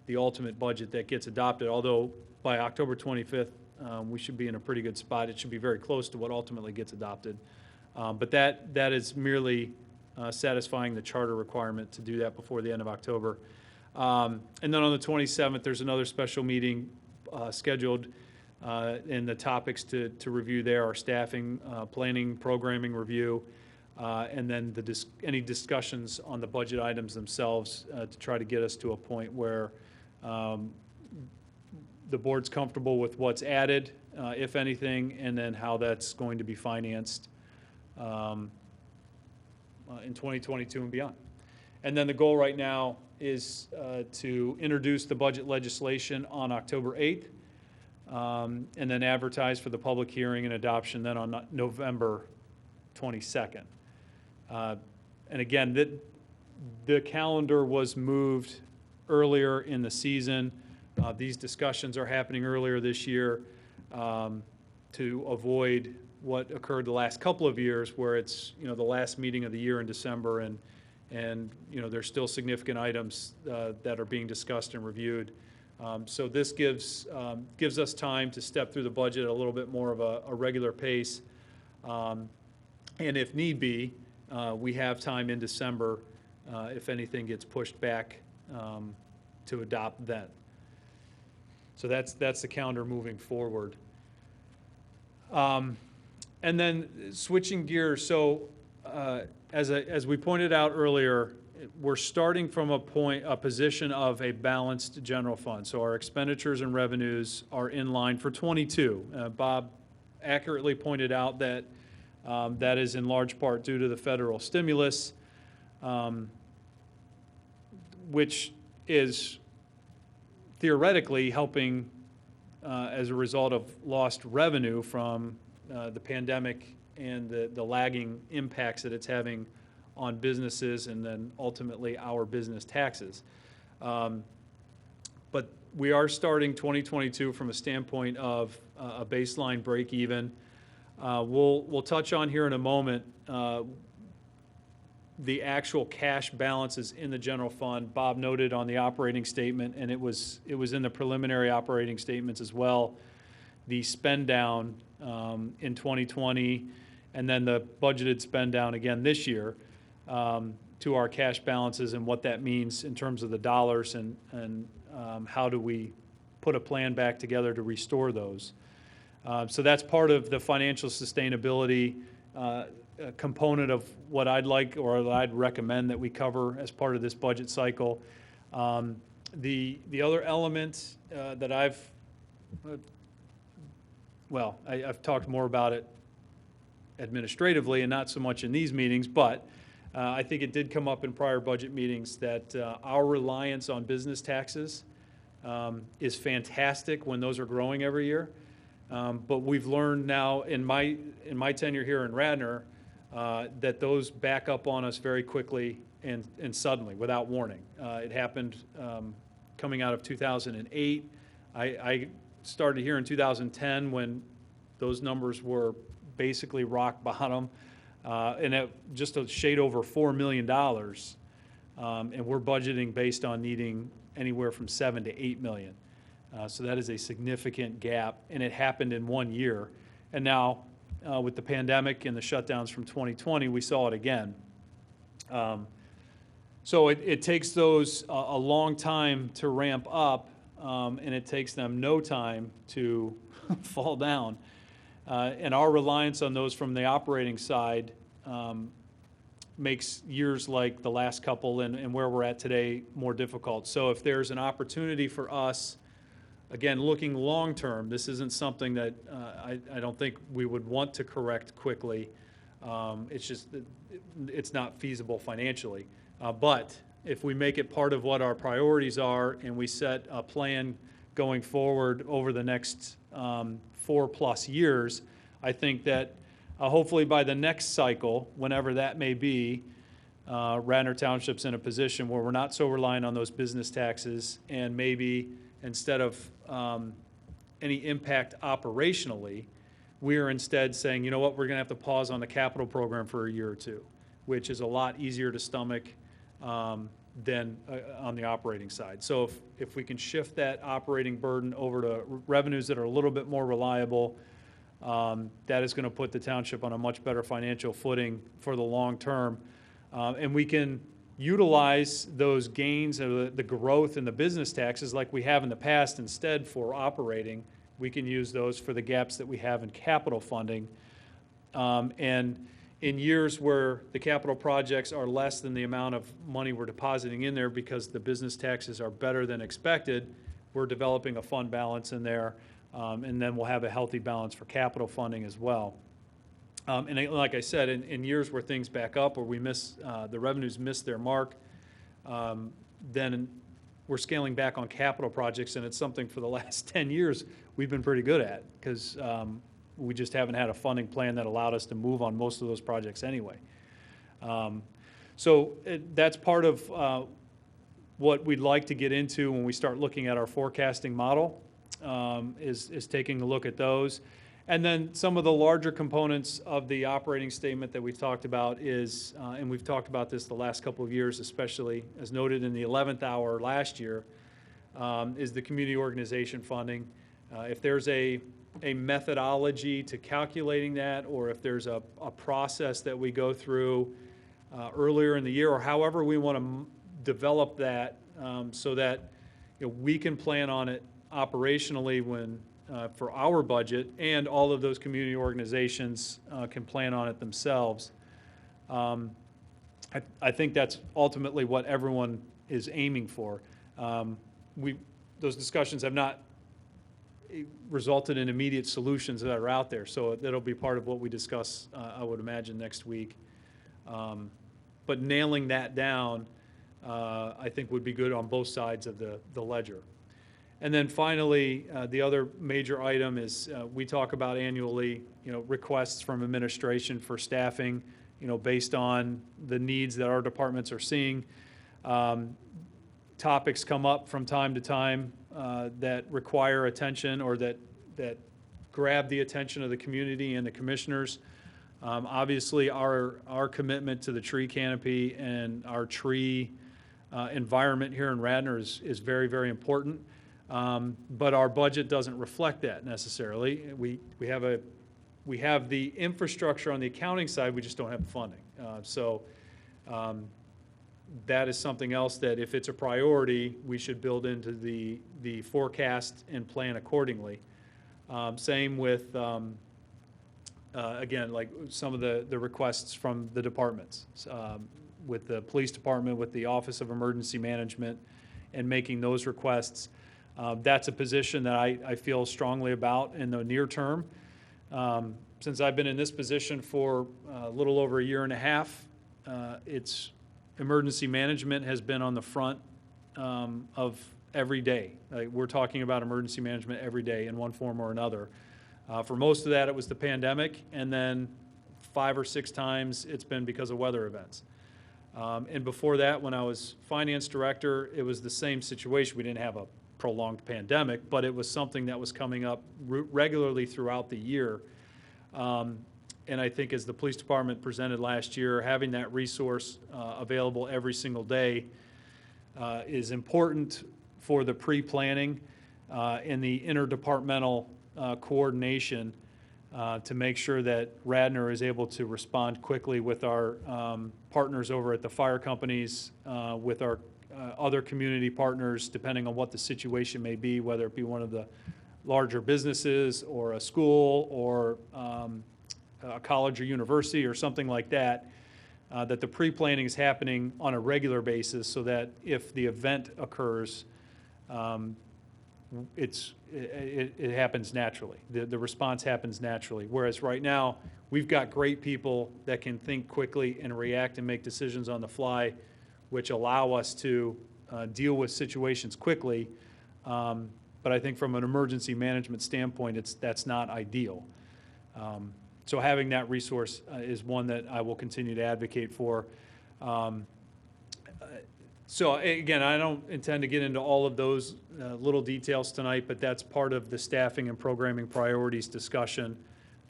the ultimate budget that gets adopted, although by October 25th, we should be in a pretty good spot. It should be very close to what ultimately gets adopted. But that is merely satisfying the charter requirement to do that before the end of October. And then on the 27th, there's another special meeting scheduled, and the topics to review there are staffing, planning, programming review, and then any discussions on the budget items themselves to try to get us to a point where the board's comfortable with what's added, if anything, and then how that's going to be financed in 2022 and beyond. And then the goal right now is to introduce the budget legislation on October 8th, and then advertise for the public hearing and adoption then on November 22nd. And again, the calendar was moved earlier in the season. These discussions are happening earlier this year to avoid what occurred the last couple of years, where it's, the last meeting of the year in December, and there's still significant items that are being discussed and reviewed. So this gives us time to step through the budget at a little bit more of a regular pace. And if need be, we have time in December if anything gets pushed back to adopt then. So that's the calendar moving forward. And then switching gears, so as we pointed out earlier, we're starting from a position of a balanced general fund. So our expenditures and revenues are in line for 22. Bob accurately pointed out that that is in large part due to the federal stimulus, which is theoretically helping as a result of lost revenue from the pandemic and the lagging impacts that it's having on businesses and then ultimately our business taxes. But we are starting 2022 from a standpoint of a baseline break even. We'll touch on here in a moment the actual cash balances in the general fund. Bob noted on the operating statement, and it was in the preliminary operating statements as well, the spend down in 2020, and then the budgeted spend down again this year to our cash balances and what that means in terms of the dollars and how do we put a plan back together to restore those. So that's part of the financial sustainability component of what I'd like or I'd recommend that we cover as part of this budget cycle. The other element that I've talked more about it administratively and not so much in these meetings, but I think it did come up in prior budget meetings that our reliance on business taxes is fantastic when those are growing every year. But we've learned now in my tenure here in Radnor that those back up on us very quickly and suddenly without warning. It happened coming out of 2008. I started here in 2010 when those numbers were basically rock bottom, and at just a shade over $4 million. And we're budgeting based on needing anywhere from 7 to 8 million. So that is a significant gap, and it happened in 1 year. And now, with the pandemic and the shutdowns from 2020, we saw it again. So it takes those a long time to ramp up, and it takes them no time to fall down. And our reliance on those from the operating side makes years like the last couple and where we're at today more difficult. So if there's an opportunity for us, again, looking long-term, this isn't something that I don't think we would want to correct quickly. It's just, it's not feasible financially. But if we make it part of what our priorities are and we set a plan going forward over the next 4+ years, I think that hopefully by the next cycle, whenever that may be, Radnor Township's in a position where we're not so reliant on those business taxes, and maybe instead of any impact operationally, we are instead saying, you know what, we're going to have to pause on the capital program for a year or two, which is a lot easier to stomach than on the operating side. So if we can shift that operating burden over to revenues that are a little bit more reliable, that is going to put the township on a much better financial footing for the long term. And we can utilize those gains of the growth in the business taxes like we have in the past instead for operating. We can use those for the gaps that we have in capital funding. And in years where the capital projects are less than the amount of money we're depositing in there because the business taxes are better than expected, we're developing a fund balance in there, and then we'll have a healthy balance for capital funding as well. And like I said, in years where things back up or we miss, the revenues miss their mark, then we're scaling back on capital projects, and it's something for the last 10 years we've been pretty good at because we just haven't had a funding plan that allowed us to move on most of those projects anyway. So that's part of what we'd like to get into when we start looking at our forecasting model, is taking a look at those. And then some of the larger components of the operating statement that we've talked about is, and we've talked about this the last couple of years, especially as noted in the 11th hour last year, is the community organization funding. If there's a methodology to calculating that, or if there's a process that we go through earlier in the year, or however we want to develop that so that we can plan on it operationally when for our budget, and all of those community organizations can plan on it themselves. I think that's ultimately what everyone is aiming for. Those discussions have not resulted in immediate solutions that are out there, so that'll be part of what we discuss, I would imagine, next week. But nailing that down I think would be good on both sides of the ledger. And then finally, the other major item is we talk about annually, requests from administration for staffing, based on the needs that our departments are seeing. Topics come up from time to time that require attention or that grab the attention of the community and the commissioners. Obviously, our commitment to the tree canopy and our tree environment here in Radnor is very, very important. But our budget doesn't reflect that necessarily. We have the infrastructure on the accounting side, we just don't have the funding. That is something else that if it's a priority, we should build into the forecast and plan accordingly. Same with, again, like some of the requests from the departments, with the police department, with the Office of Emergency Management, and making those requests. That's a position that I feel strongly about in the near term. Since I've been in this position for a little over a year and a half, emergency management has been on the front of every day. Like, we're talking about emergency management every day in one form or another. For most of that, it was the pandemic, and then 5 or 6 times it's been because of weather events. And before that, when I was finance director, it was the same situation. We didn't have a prolonged pandemic, but it was something that was coming up regularly throughout the year. And I think as the police department presented last year, having that resource available every single day is important for the pre-planning and the interdepartmental coordination to make sure that Radnor is able to respond quickly with our partners over at the fire companies, with our other community partners, depending on what the situation may be, whether it be one of the larger businesses or a school or a college or university or something like that, that the pre-planning is happening on a regular basis so that if the event occurs, it happens naturally. The response happens naturally. Whereas right now, we've got great people that can think quickly and react and make decisions on the fly, which allow us to deal with situations quickly. But I think from an emergency management standpoint, that's not ideal. So having that resource is one that I will continue to advocate for. So again, I don't intend to get into all of those little details tonight, but that's part of the staffing and programming priorities discussion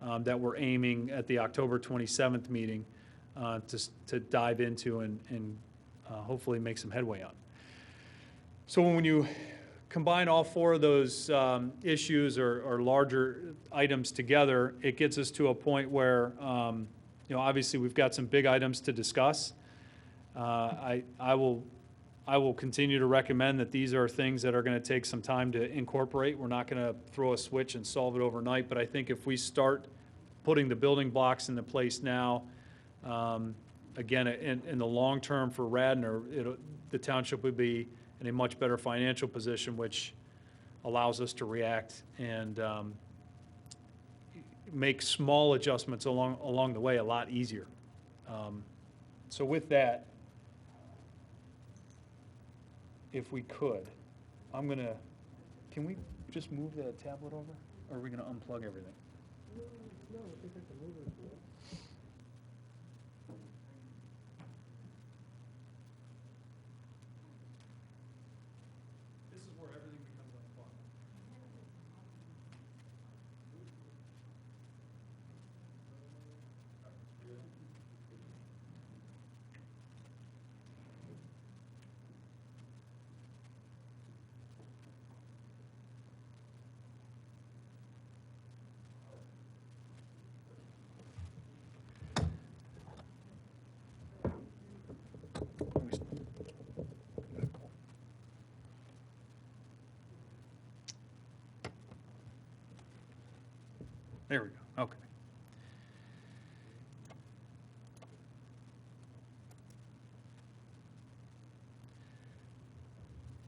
that we're aiming at the October 27th meeting to dive into and hopefully make some headway on. So when you combine all 4 of those issues or larger items together, it gets us to a point where, obviously we've got some big items to discuss. I will continue to recommend that these are things that are going to take some time to incorporate. We're not going to throw a switch and solve it overnight, but I think if we start putting the building blocks into place now, again, in the long term for Radnor, the township would be in a much better financial position, which allows us to react and make small adjustments along the way a lot easier. So with that, if we could, can we just move the tablet over? Or are we going to unplug everything? No, I think I can move it. This is where everything becomes unplugged. There we go, okay.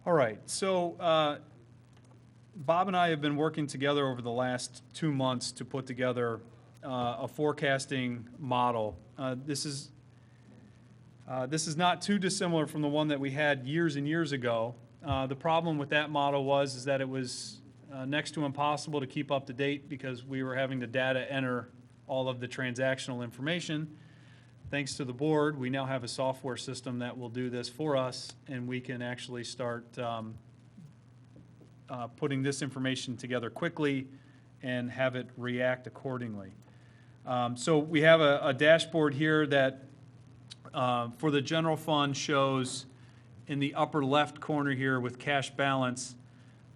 All right, so Bob and I have been working together over the last 2 months to put together a forecasting model. This is This is not too dissimilar from the one that we had years and years ago. The problem with that model is that it was next to impossible to keep up to date because we were having the data enter all of the transactional information. Thanks to the board, we now have a software system that will do this for us, and we can actually start putting this information together quickly and have it react accordingly. So we have a dashboard here that for the general fund shows in the upper left corner here with cash balance.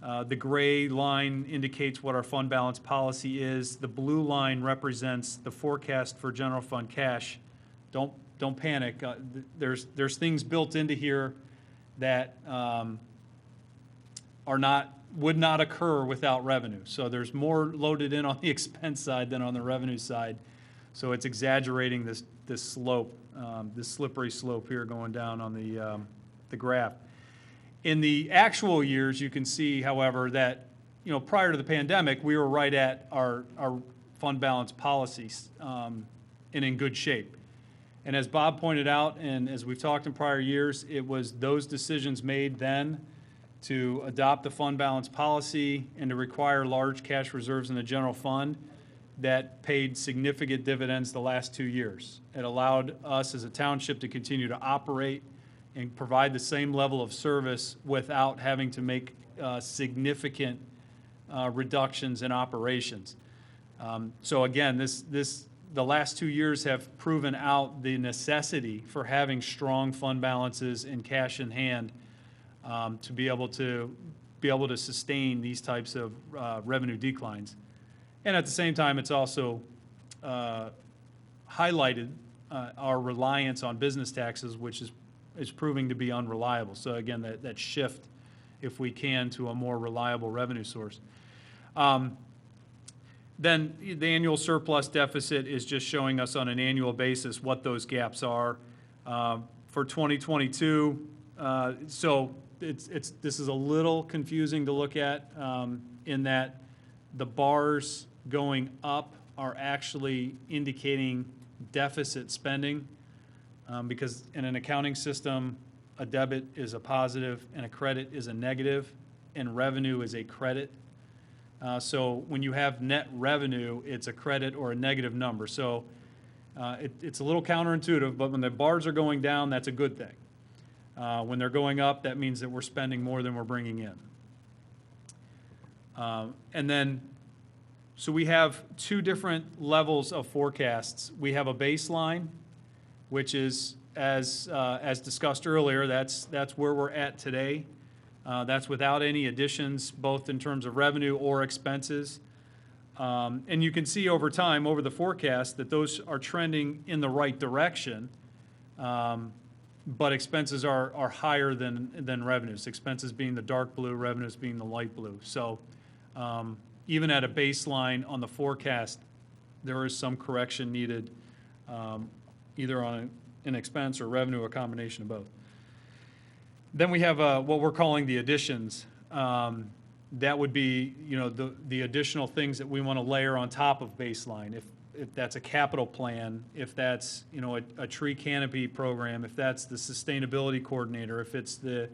The gray line indicates what our fund balance policy is. The blue line represents the forecast for general fund cash. Don't panic. There's things built into here that would not occur without revenue. So there's more loaded in on the expense side than on the revenue side. So it's exaggerating this slope, this slippery slope here going down on the graph. In the actual years, you can see, however, that prior to the pandemic, we were right at our fund balance policies and in good shape. And as Bob pointed out, and as we've talked in prior years, it was those decisions made then to adopt the fund balance policy and to require large cash reserves in the general fund that paid significant dividends the last 2 years. It allowed us as a township to continue to operate and provide the same level of service without having to make significant reductions in operations. So again, the last 2 years have proven out the necessity for having strong fund balances and cash in hand to be able to sustain these types of revenue declines. And at the same time, it's also highlighted our reliance on business taxes, which is proving to be unreliable. So again, that shift, if we can, to a more reliable revenue source. Then the annual surplus deficit is just showing us on an annual basis what those gaps are. For 2022, so this is a little confusing to look at in that the bars going up are actually indicating deficit spending because in an accounting system, a debit is a positive and a credit is a negative, and revenue is a credit. So when you have net revenue, it's a credit or a negative number. So it's a little counterintuitive, but when the bars are going down, that's a good thing. When they're going up, that means that we're spending more than we're bringing in. And then, so we have two different levels of forecasts. We have a baseline, which is, as discussed earlier, that's where we're at today. That's without any additions, both in terms of revenue or expenses. And you can see over time, over the forecast, that those are trending in the right direction, but expenses are higher than revenues, expenses being the dark blue, revenues being the light blue. So even at a baseline on the forecast, there is some correction needed, either on an expense or revenue, a combination of both. Then we have what we're calling the additions. That would be, the additional things that we want to layer on top of baseline. If that's a capital plan, if that's, a tree canopy program, if that's the sustainability coordinator, if it's the,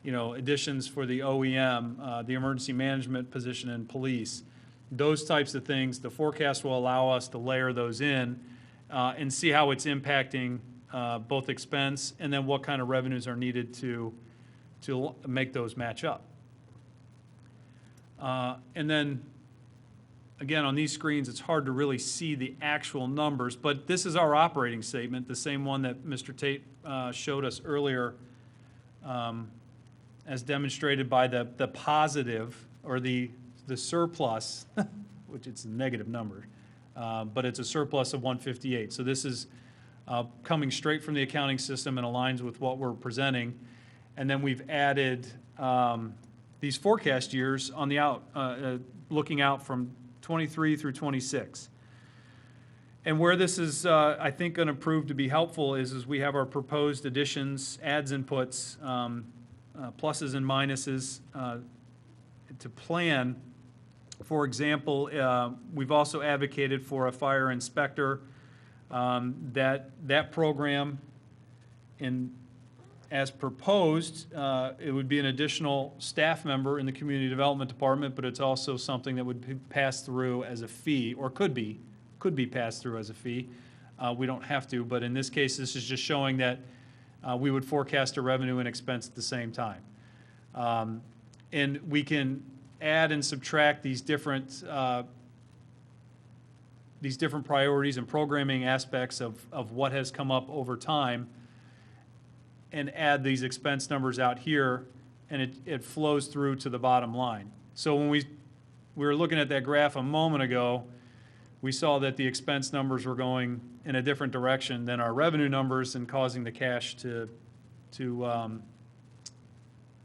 additions for the OEM, the emergency management position in police, those types of things, the forecast will allow us to layer those in and see how it's impacting both expense and then what kind of revenues are needed to make those match up. And then, again, on these screens, it's hard to really see the actual numbers, but this is our operating statement, the same one that Mr. Tate showed us earlier, as demonstrated by the positive, or the surplus, which it's a negative number, but it's a surplus of 158. So this is coming straight from the accounting system and aligns with what we're presenting. And then we've added these forecast years on the looking out from 23 through 26. And where this is, I think, going to prove to be helpful is we have our proposed additions, adds and puts, pluses and minuses to plan. For example, we've also advocated for a fire inspector. That program as proposed, it would be an additional staff member in the Community Development Department, but it's also something that would be passed through as a fee, or could be passed through as a fee. We don't have to, but in this case, this is just showing that we would forecast a revenue and expense at the same time. And we can add and subtract these different priorities and programming aspects of what has come up over time, and add these expense numbers out here, and it flows through to the bottom line. So when we were looking at that graph a moment ago, we saw that the expense numbers were going in a different direction than our revenue numbers, and causing the cash to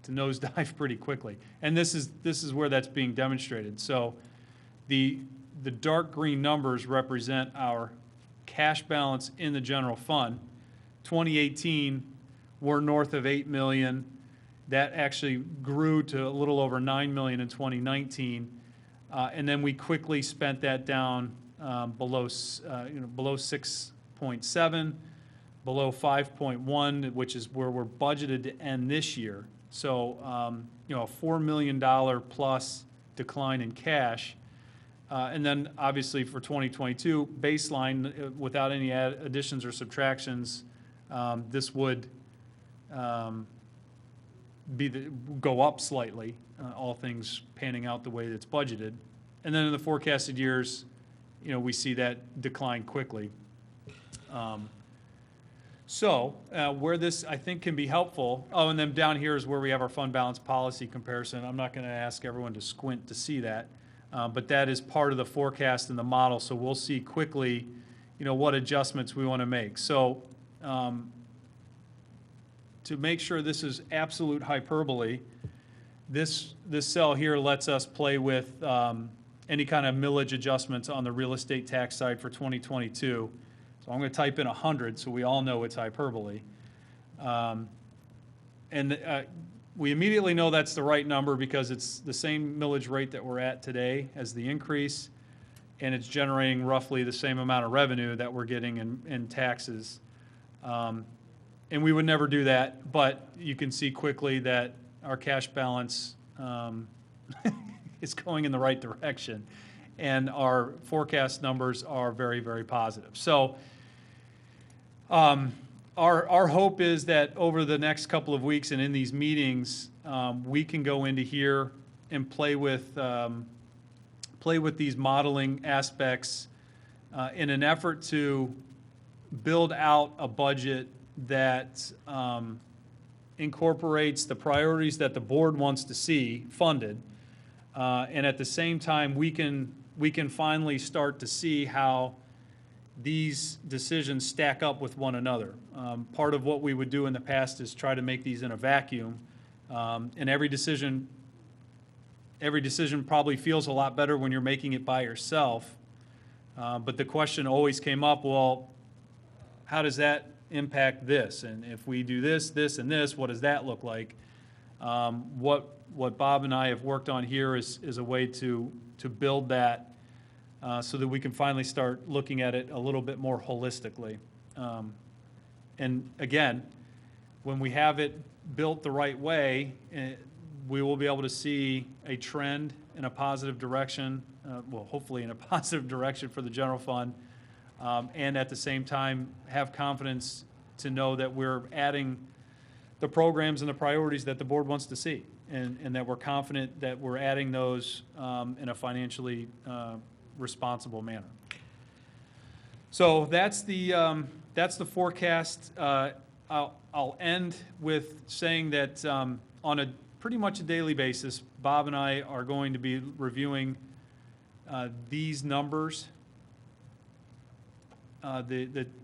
nosedive pretty quickly. And this is where that's being demonstrated. So the dark green numbers represent our cash balance in the general fund. 2018, we're north of 8 million. That actually grew to a little over 9 million in 2019. And then we quickly spent that down below 6.7, below 5.1, which is where we're budgeted to end this year. So, a $4 million plus decline in cash. And then obviously for 2022, baseline, without any additions or subtractions, this would go up slightly, all things panning out the way that's budgeted. And then in the forecasted years, we see that decline quickly. So where this, I think, can be helpful, and then down here is where we have our fund balance policy comparison. I'm not going to ask everyone to squint to see that, but that is part of the forecast and the model, so we'll see quickly, what adjustments we want to make. So to make sure this is absolute hyperbole, this cell here lets us play with any kind of millage adjustments on the real estate tax side for 2022. So I'm going to type in 100 so we all know it's hyperbole. We immediately know that's the right number because it's the same millage rate that we're at today as the increase, and it's generating roughly the same amount of revenue that we're getting in taxes. And we would never do that, but you can see quickly that our cash balance is going in the right direction, and our forecast numbers are very, very positive. So our hope is that over the next couple of weeks and in these meetings, we can go into here and play with these modeling aspects in an effort to build out a budget that incorporates the priorities that the board wants to see funded, and at the same time we can finally start to see how these decisions stack up with one another. Part of what we would do in the past is try to make these in a vacuum, and every decision probably feels a lot better when you're making it by yourself, but the question always came up, well, how does that impact this? And if we do this, this, and this, what does that look like? What Bob and I have worked on here is a way to build that so that we can finally start looking at it a little bit more holistically. And again, when we have it built the right way, we will be able to see a trend in a positive direction, hopefully in a positive direction for the general fund, and at the same time have confidence to know that we're adding the programs and the priorities that the board wants to see, and that we're confident that we're adding those in a financially responsible manner. So that's the forecast. I'll end with saying that on a pretty much a daily basis, Bob and I are going to be reviewing these numbers,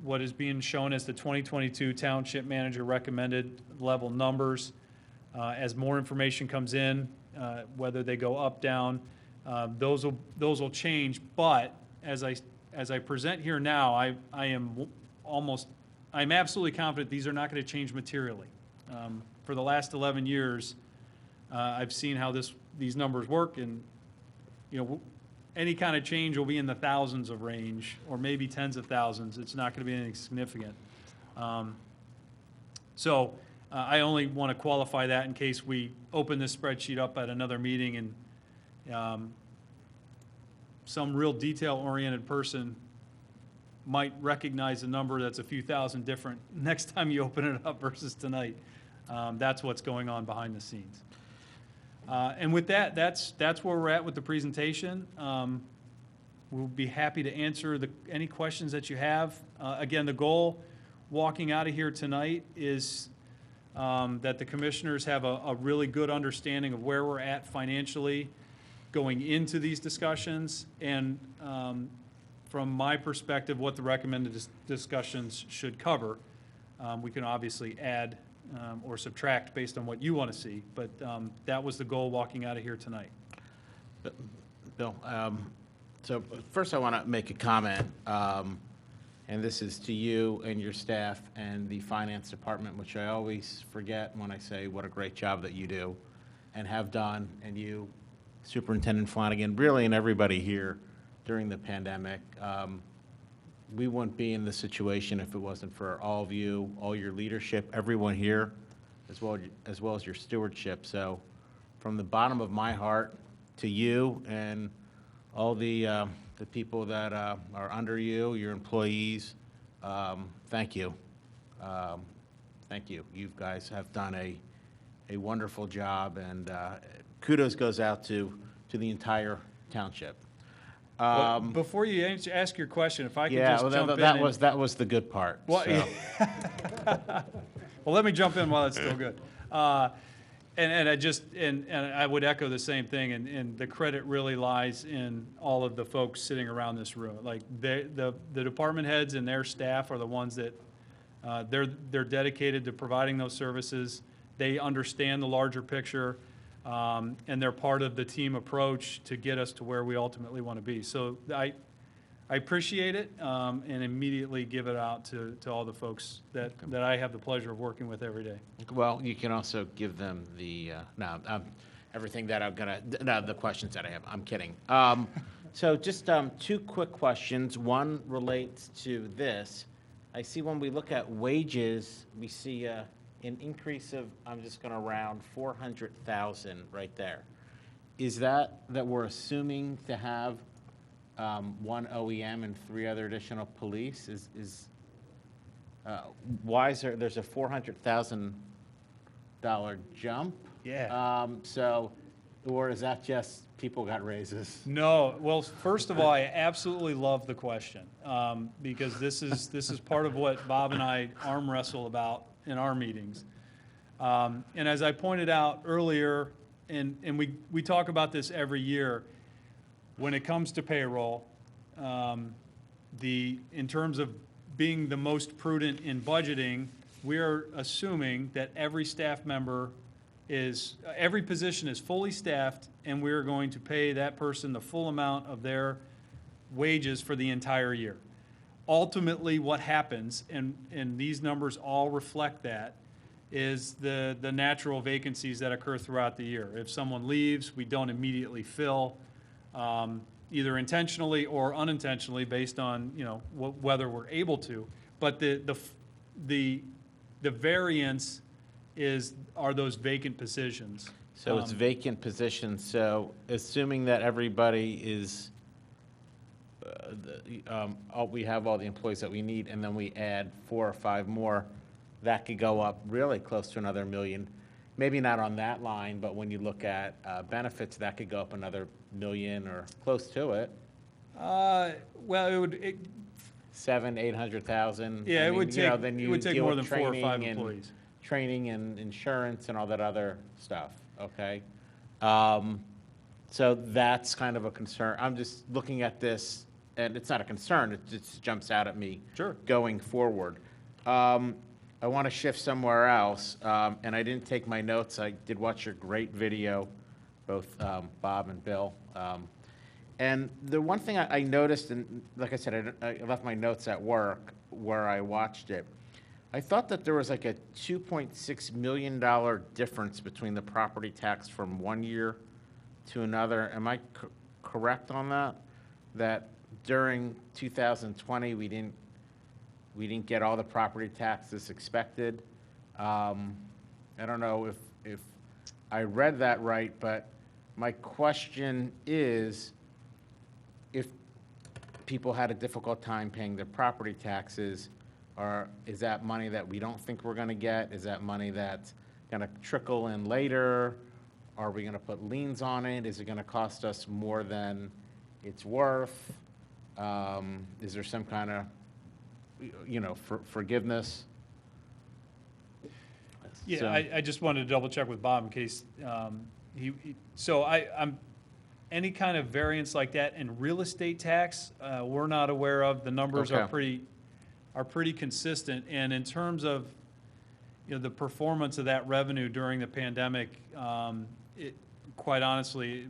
what is being shown as the 2022 Township Manager recommended level numbers. As more information comes in, whether they go up, down, those will change. But as I present here now, I'm absolutely confident these are not going to change materially. For the last 11 years, I've seen how these numbers work, and any kind of change will be in the thousands of range, or maybe tens of thousands. It's not going to be anything significant. So I only want to qualify that in case we open this spreadsheet up at another meeting and some real detail-oriented person might recognize a number that's a few thousand different next time you open it up versus tonight. That's what's going on behind the scenes. And with that, that's where we're at with the presentation. We'll be happy to answer any questions that you have. Again, the goal walking out of here tonight is that the commissioners have a really good understanding of where we're at financially going into these discussions, and from my perspective, what the recommended discussions should cover. We can obviously add or subtract based on what you want to see, but that was the goal walking out of here tonight. Bill, so first I want to make a comment, and this is to you and your staff and the finance department, which I always forget when I say what a great job that you do and have done, and you, Superintendent Flanagan, really, and everybody here during the pandemic. We wouldn't be in this situation if it wasn't for all of you, all your leadership, everyone here, as well as your stewardship. So from the bottom of my heart to you and all the people that are under you, your employees, thank you. Thank you. You guys have done a wonderful job, and kudos goes out to the entire township. Well, before you ask your question, if I could Yeah, just well, jump in. that was the good part. Well, So, well, let me jump in while it's still good. And I would echo the same thing, and the credit really lies in all of the folks sitting around this room. Like the department heads and their staff are the ones that they're dedicated to providing those services. They understand the larger picture, and they're part of the team approach to get us to where we ultimately want to be. So I appreciate it, and immediately give it out to all the folks that I have the pleasure of working with every day. well, you can also give them the, everything that the questions that I have. I'm kidding. So just two quick questions. One relates to this. I see when we look at wages, we see an increase of, I'm just going to round, 400,000 right there. Is that we're assuming to have one OEM and 3 other additional police? Why is there's a $400,000 jump? Yeah. So, or is that just people got raises? No, well, first of all, I absolutely love the question, because this is part of what Bob and I arm wrestle about in our meetings. And as I pointed out earlier, and we talk about this every year, when it comes to payroll, in terms of being the most prudent in budgeting, we are assuming that every staff member every position is fully staffed, and we're going to pay that person the full amount of their wages for the entire year. Ultimately, what happens, and these numbers all reflect that, is the natural vacancies that occur throughout the year. If someone leaves, we don't immediately fill, either intentionally or unintentionally, based on whether we're able to. But the variance are those vacant positions. So it's vacant positions. So assuming that everybody is, we have all the employees that we need, and then we add 4 or 5 more, that could go up really close to another $1 million. Maybe not on that line, but when you look at benefits, that could go up another $1 million or close to it. Well, it would. 700,000-800,000. Yeah, I it mean, would take. then It you would take deal more with than 4 or 5 training and- employees. Training and insurance and all that other stuff, okay? So that's kind of a concern. I'm just looking at this, and it's not a concern, it just jumps out at me. Sure. Going forward. I want to shift somewhere else, and I didn't take my notes. I did watch your great video, both Bob and Bill. And the one thing I noticed, and like I said, I left my notes at work where I watched it. I thought that there was like a $2.6 million difference between the property tax from one year to another. Am I correct on that? That during 2020, we didn't get all the property taxes expected, I don't know if I read that right, but my question is, if people had a difficult time paying their property taxes, or is that money that we don't think we're gonna get? Is that money that's gonna trickle in later? Are we gonna put liens on it? Is it gonna cost us more than it's worth? Is there some kind of, forgiveness? Yeah, So- I just wanted to double check with Bob in case, I'm, any kind of variance like that in real estate tax, we're not aware of. The numbers are Okay. pretty consistent. And in terms of, the performance of that revenue during the pandemic, quite honestly,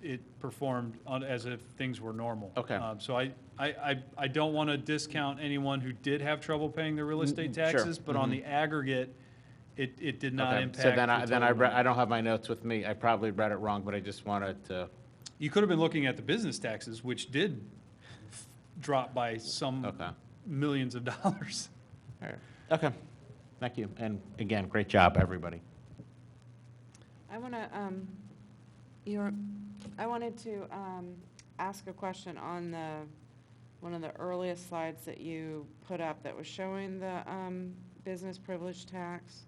it performed as if things were normal. Okay. So I don't want to discount anyone who did have trouble paying their real estate Sure. taxes, but on Mhm. the aggregate, it did not Okay. impact. So then the I total read, I number. don't have my notes with me. I probably read it wrong, but I just wanted to, You could have been looking at the business taxes, which did drop by some okay. millions of dollars. All right. Okay. Thank you. And again, great job, everybody. I want to, I wanted to ask a question on one of the earliest slides that you put up that was showing the business privilege tax,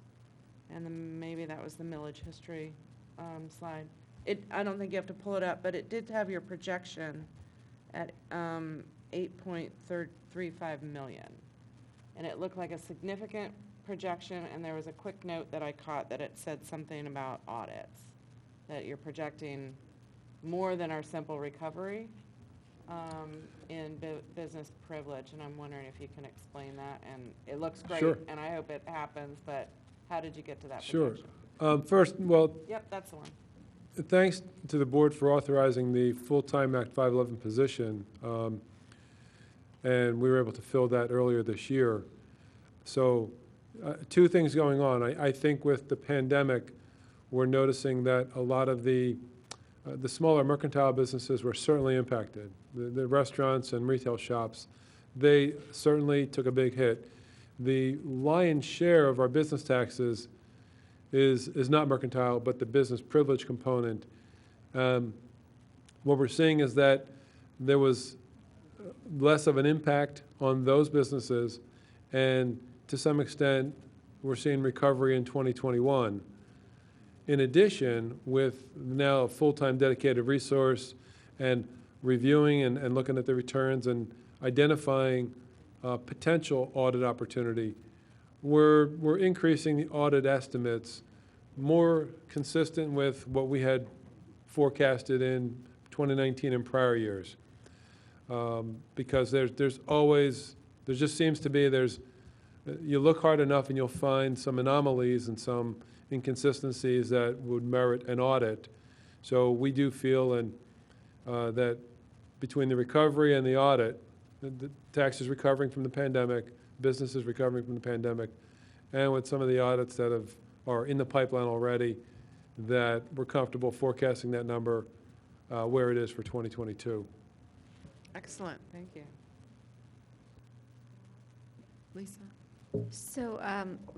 and maybe that was the millage history slide. I don't think you have to pull it up, but it did have your projection at 8.35 million. And it looked like a significant projection, and there was a quick note that I caught that it said something about audits, that you're projecting more than our simple recovery in business privilege, and I'm wondering if you can explain that. And it looks great, Sure. and I hope it happens, but how did you get to that Sure. projection? First, well, Yep, that's the one. thanks to the board for authorizing the full-time Act 511 position, and we were able to fill that earlier this year. So, two things going on. I think with the pandemic, we're noticing that a lot of the smaller mercantile businesses were certainly impacted. The restaurants and retail shops, they certainly took a big hit. The lion's share of our business taxes is not mercantile, but the business privilege component. What we're seeing is that there was less of an impact on those businesses, and to some extent, we're seeing recovery in 2021. In addition, with now a full-time dedicated resource and reviewing and looking at the returns and identifying potential audit opportunity, we're increasing the audit estimates more consistent with what we had forecasted in 2019 and prior years. Because there just seems to be, you look hard enough and you'll find some anomalies and some inconsistencies that would merit an audit. So we do feel that between the recovery and the audit, the taxes recovering from the pandemic, businesses recovering from the pandemic, and with some of the audits that are in the pipeline already, that we're comfortable forecasting that number where it is for 2022. Excellent, thank you. Lisa? So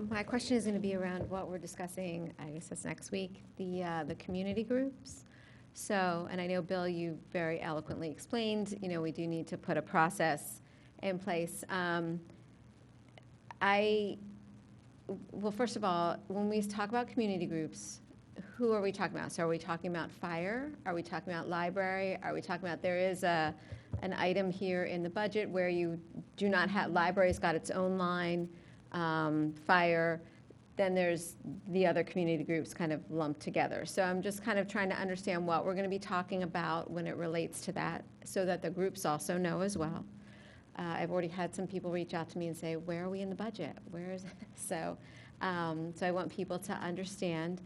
my question is going to be around what we're discussing, I guess that's next week, the community groups. So, and I know, Bill, you very eloquently explained, we do need to put a process in place. Well, first of all, when we talk about community groups, who are we talking about? So are we talking about fire? Are we talking about library? Are we talking about, there is an item here in the budget where you do not have, library's got its own line, fire, then there's the other community groups kind of lumped together. So I'm just kind of trying to understand what we're going to be talking about when it relates to that, so that the groups also know as well. I've already had some people reach out to me and say, where are we in the budget? Where is it? So I want people to understand.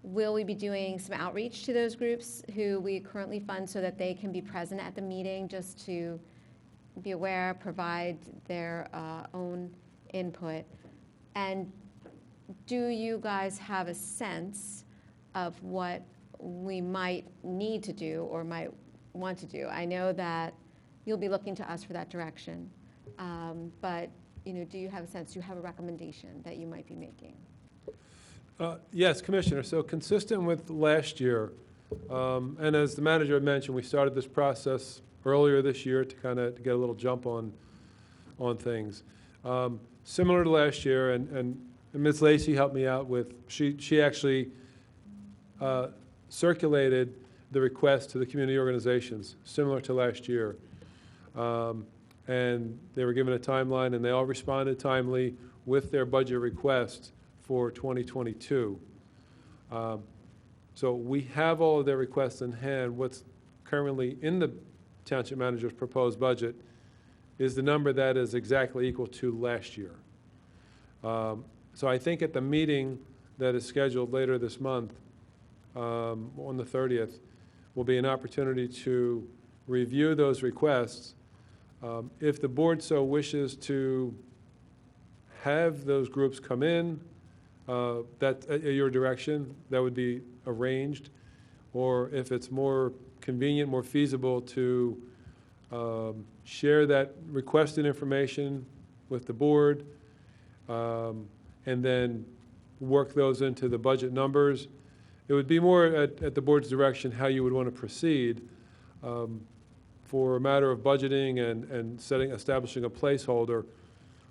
Will we be doing some outreach to those groups who we currently fund so that they can be present at the meeting, just to be aware, provide their own input? And do you guys have a sense of what we might need to do or might want to do? I know that you'll be looking to us for that direction, but do you have a sense? Do you have a recommendation that you might be making? Yes, Commissioner, so consistent with last year, and as the manager had mentioned, we started this process earlier this year to kind of get a little jump on things. Similar to last year, and Ms. Lacy helped me out with, she actually circulated the request to the community organizations, similar to last year. And they were given a timeline, and they all responded timely with their budget requests for 2022. So we have all of their requests in hand. What's currently in the township manager's proposed budget is the number that is exactly equal to last year. So I think at the meeting that is scheduled later this month, on the 30th, will be an opportunity to review those requests. If the board so wishes to have those groups come in, that at your direction, that would be arranged. Or if it's more convenient, more feasible to share that requested information with the board, and then work those into the budget numbers. It would be more at the board's direction how you would want to proceed. For a matter of budgeting and establishing a placeholder,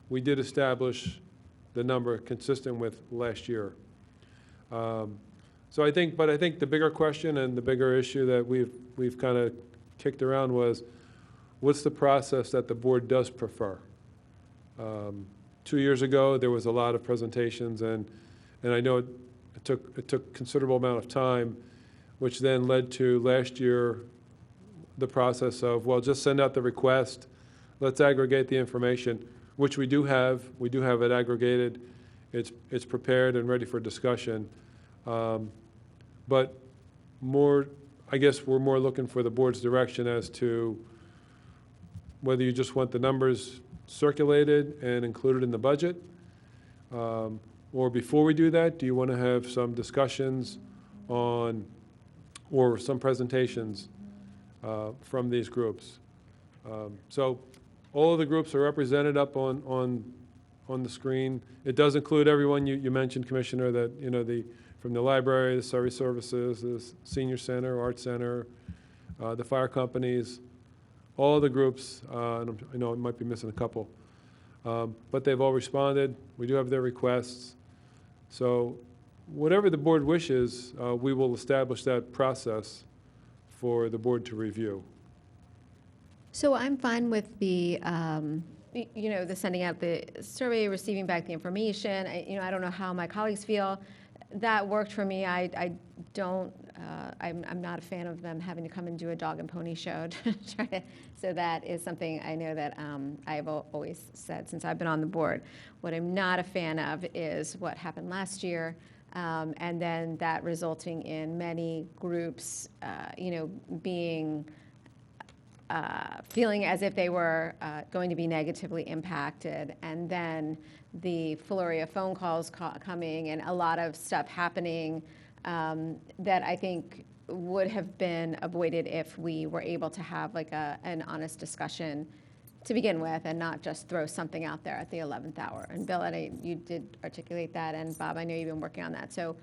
we did establish the number consistent with last year. So I think the bigger question and the bigger issue that we've kind of kicked around was, what's the process that the board does prefer? 2 years ago, there was a lot of presentations, and I know it took considerable amount of time, which then led to last year the process of, well, just send out the request, let's aggregate the information, which we do have. We do have it aggregated. It's prepared and ready for discussion. But more, I guess we're more looking for the board's direction as to whether you just want the numbers circulated and included in the budget, or before we do that, do you want to have some discussions on, or some presentations from these groups? So all of the groups are represented up on the screen. It does include everyone you mentioned, Commissioner, that, you know, from the library, the survey services, the senior center, art center, the fire companies, all the groups, and I know I might be missing a couple, but they've all responded. We do have their requests. So whatever the board wishes, we will establish that process for the board to review. So I'm fine with the, you know, the sending out the survey, receiving back the information. I don't know how my colleagues feel. That worked for me. I don't, I'm not a fan of them having to come and do a dog and pony show to try to, so that is something I know that I've always said since I've been on the board. What I'm not a fan of is what happened last year, and then that resulting in many groups, you know, being, feeling as if they were going to be negatively impacted, and then the flurry of phone calls coming and a lot of stuff happening that I think would have been avoided if we were able to have like an honest discussion to begin with and not just throw something out there at the 11th hour. And Bill, you did articulate that, and Bob, I know you've been working on that. So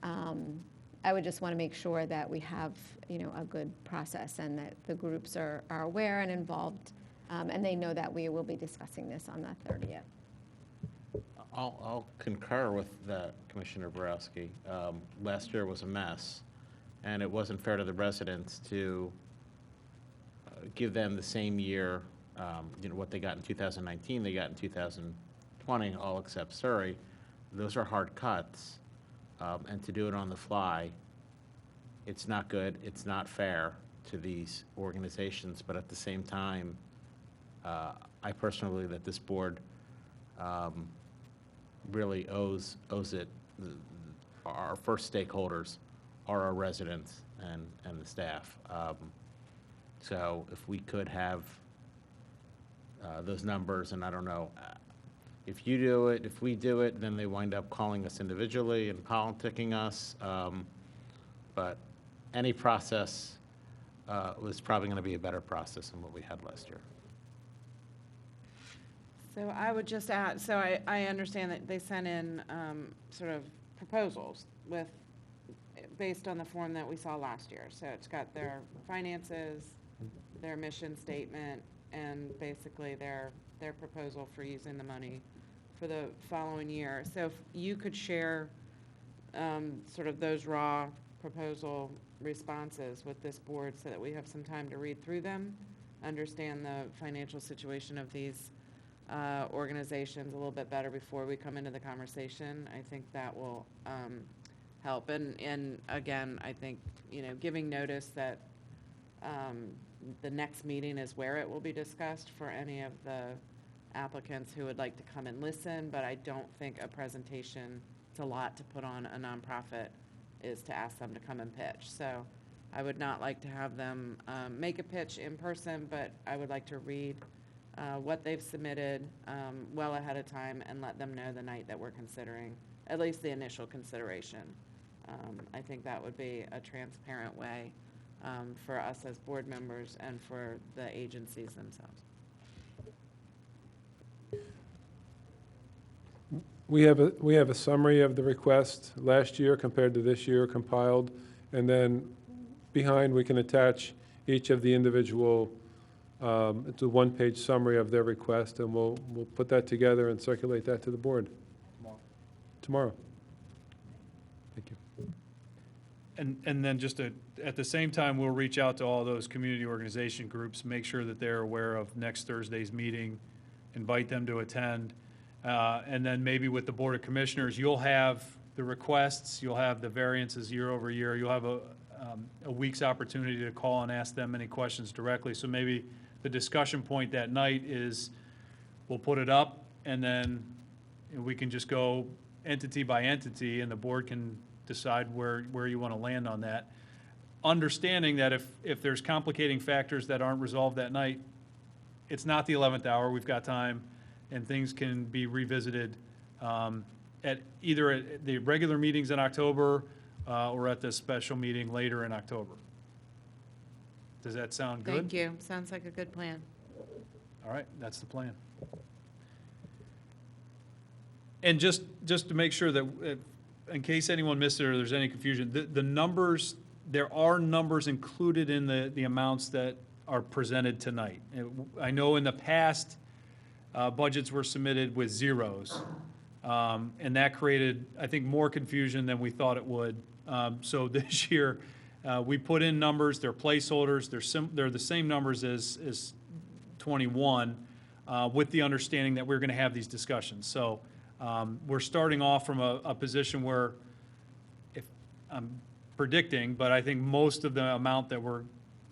I would just want to make sure that we have, you know, a good process and that the groups are aware and involved, and they know that we will be discussing this on the 30th. I'll concur with that, Commissioner Borowski. Last year was a mess, and it wasn't fair to the residents to give them the same year, you know, what they got in 2019, they got in 2020, all except Surrey. Those are hard cuts, and to do it on the fly, it's not good, it's not fair to these organizations, but at the same time, I personally believe that this board really owes it. Our first stakeholders are our residents and the staff. So if we could have those numbers, and I don't know, if you do it, if we do it, then they wind up calling us individually and politicking us. But any process was probably going to be a better process than what we had last year. So I would just add, so I understand that they sent in sort of proposals with, based on the form that we saw last year. So it's got their finances, their mission statement, and basically their proposal for using the money for the following year. So if you could share sort of those raw proposal responses with this board so that we have some time to read through them, understand the financial situation of these organizations a little bit better before we come into the conversation, I think that will help. And again, I think, giving notice that the next meeting is where it will be discussed for any of the applicants who would like to come and listen, but I don't think a presentation, it's a lot to put on a nonprofit, is to ask them to come and pitch. So I would not like to have them make a pitch in person, but I would like to read what they've submitted well ahead of time and let them know the night that we're considering, at least the initial consideration. I think that would be a transparent way for us as board members and for the agencies themselves. We have a summary of the request last year compared to this year compiled, and then behind we can attach each of the individual, it's a one-page summary of their request, and we'll put that together and circulate that to the board tomorrow. Thank you. And then just at the same time, we'll reach out to all those community organization groups, make sure that they're aware of next Thursday's meeting, invite them to attend. And then maybe with the Board of Commissioners, you'll have the requests, you'll have the variances year over year, you'll have a week's opportunity to call and ask them any questions directly. So maybe the discussion point that night is, we'll put it up, and then we can just go entity by entity, and the board can decide where you want to land on that. Understanding that if there's complicating factors that aren't resolved that night, it's not the 11th hour, we've got time, and things can be revisited at either the regular meetings in October or at the special meeting later in October. Does that sound good? Thank you. Sounds like a good plan. All right, that's the plan. And just to make sure that, in case anyone missed it or there's any confusion, the numbers, there are numbers included in the amounts that are presented tonight. I know in the past, budgets were submitted with zeros, and that created, I think, more confusion than we thought it would. So this year, we put in numbers, they're placeholders, they're the same numbers as 21, with the understanding that we're going to have these discussions. So we're starting off from a position where, if I'm predicting, but I think most of the amount that we're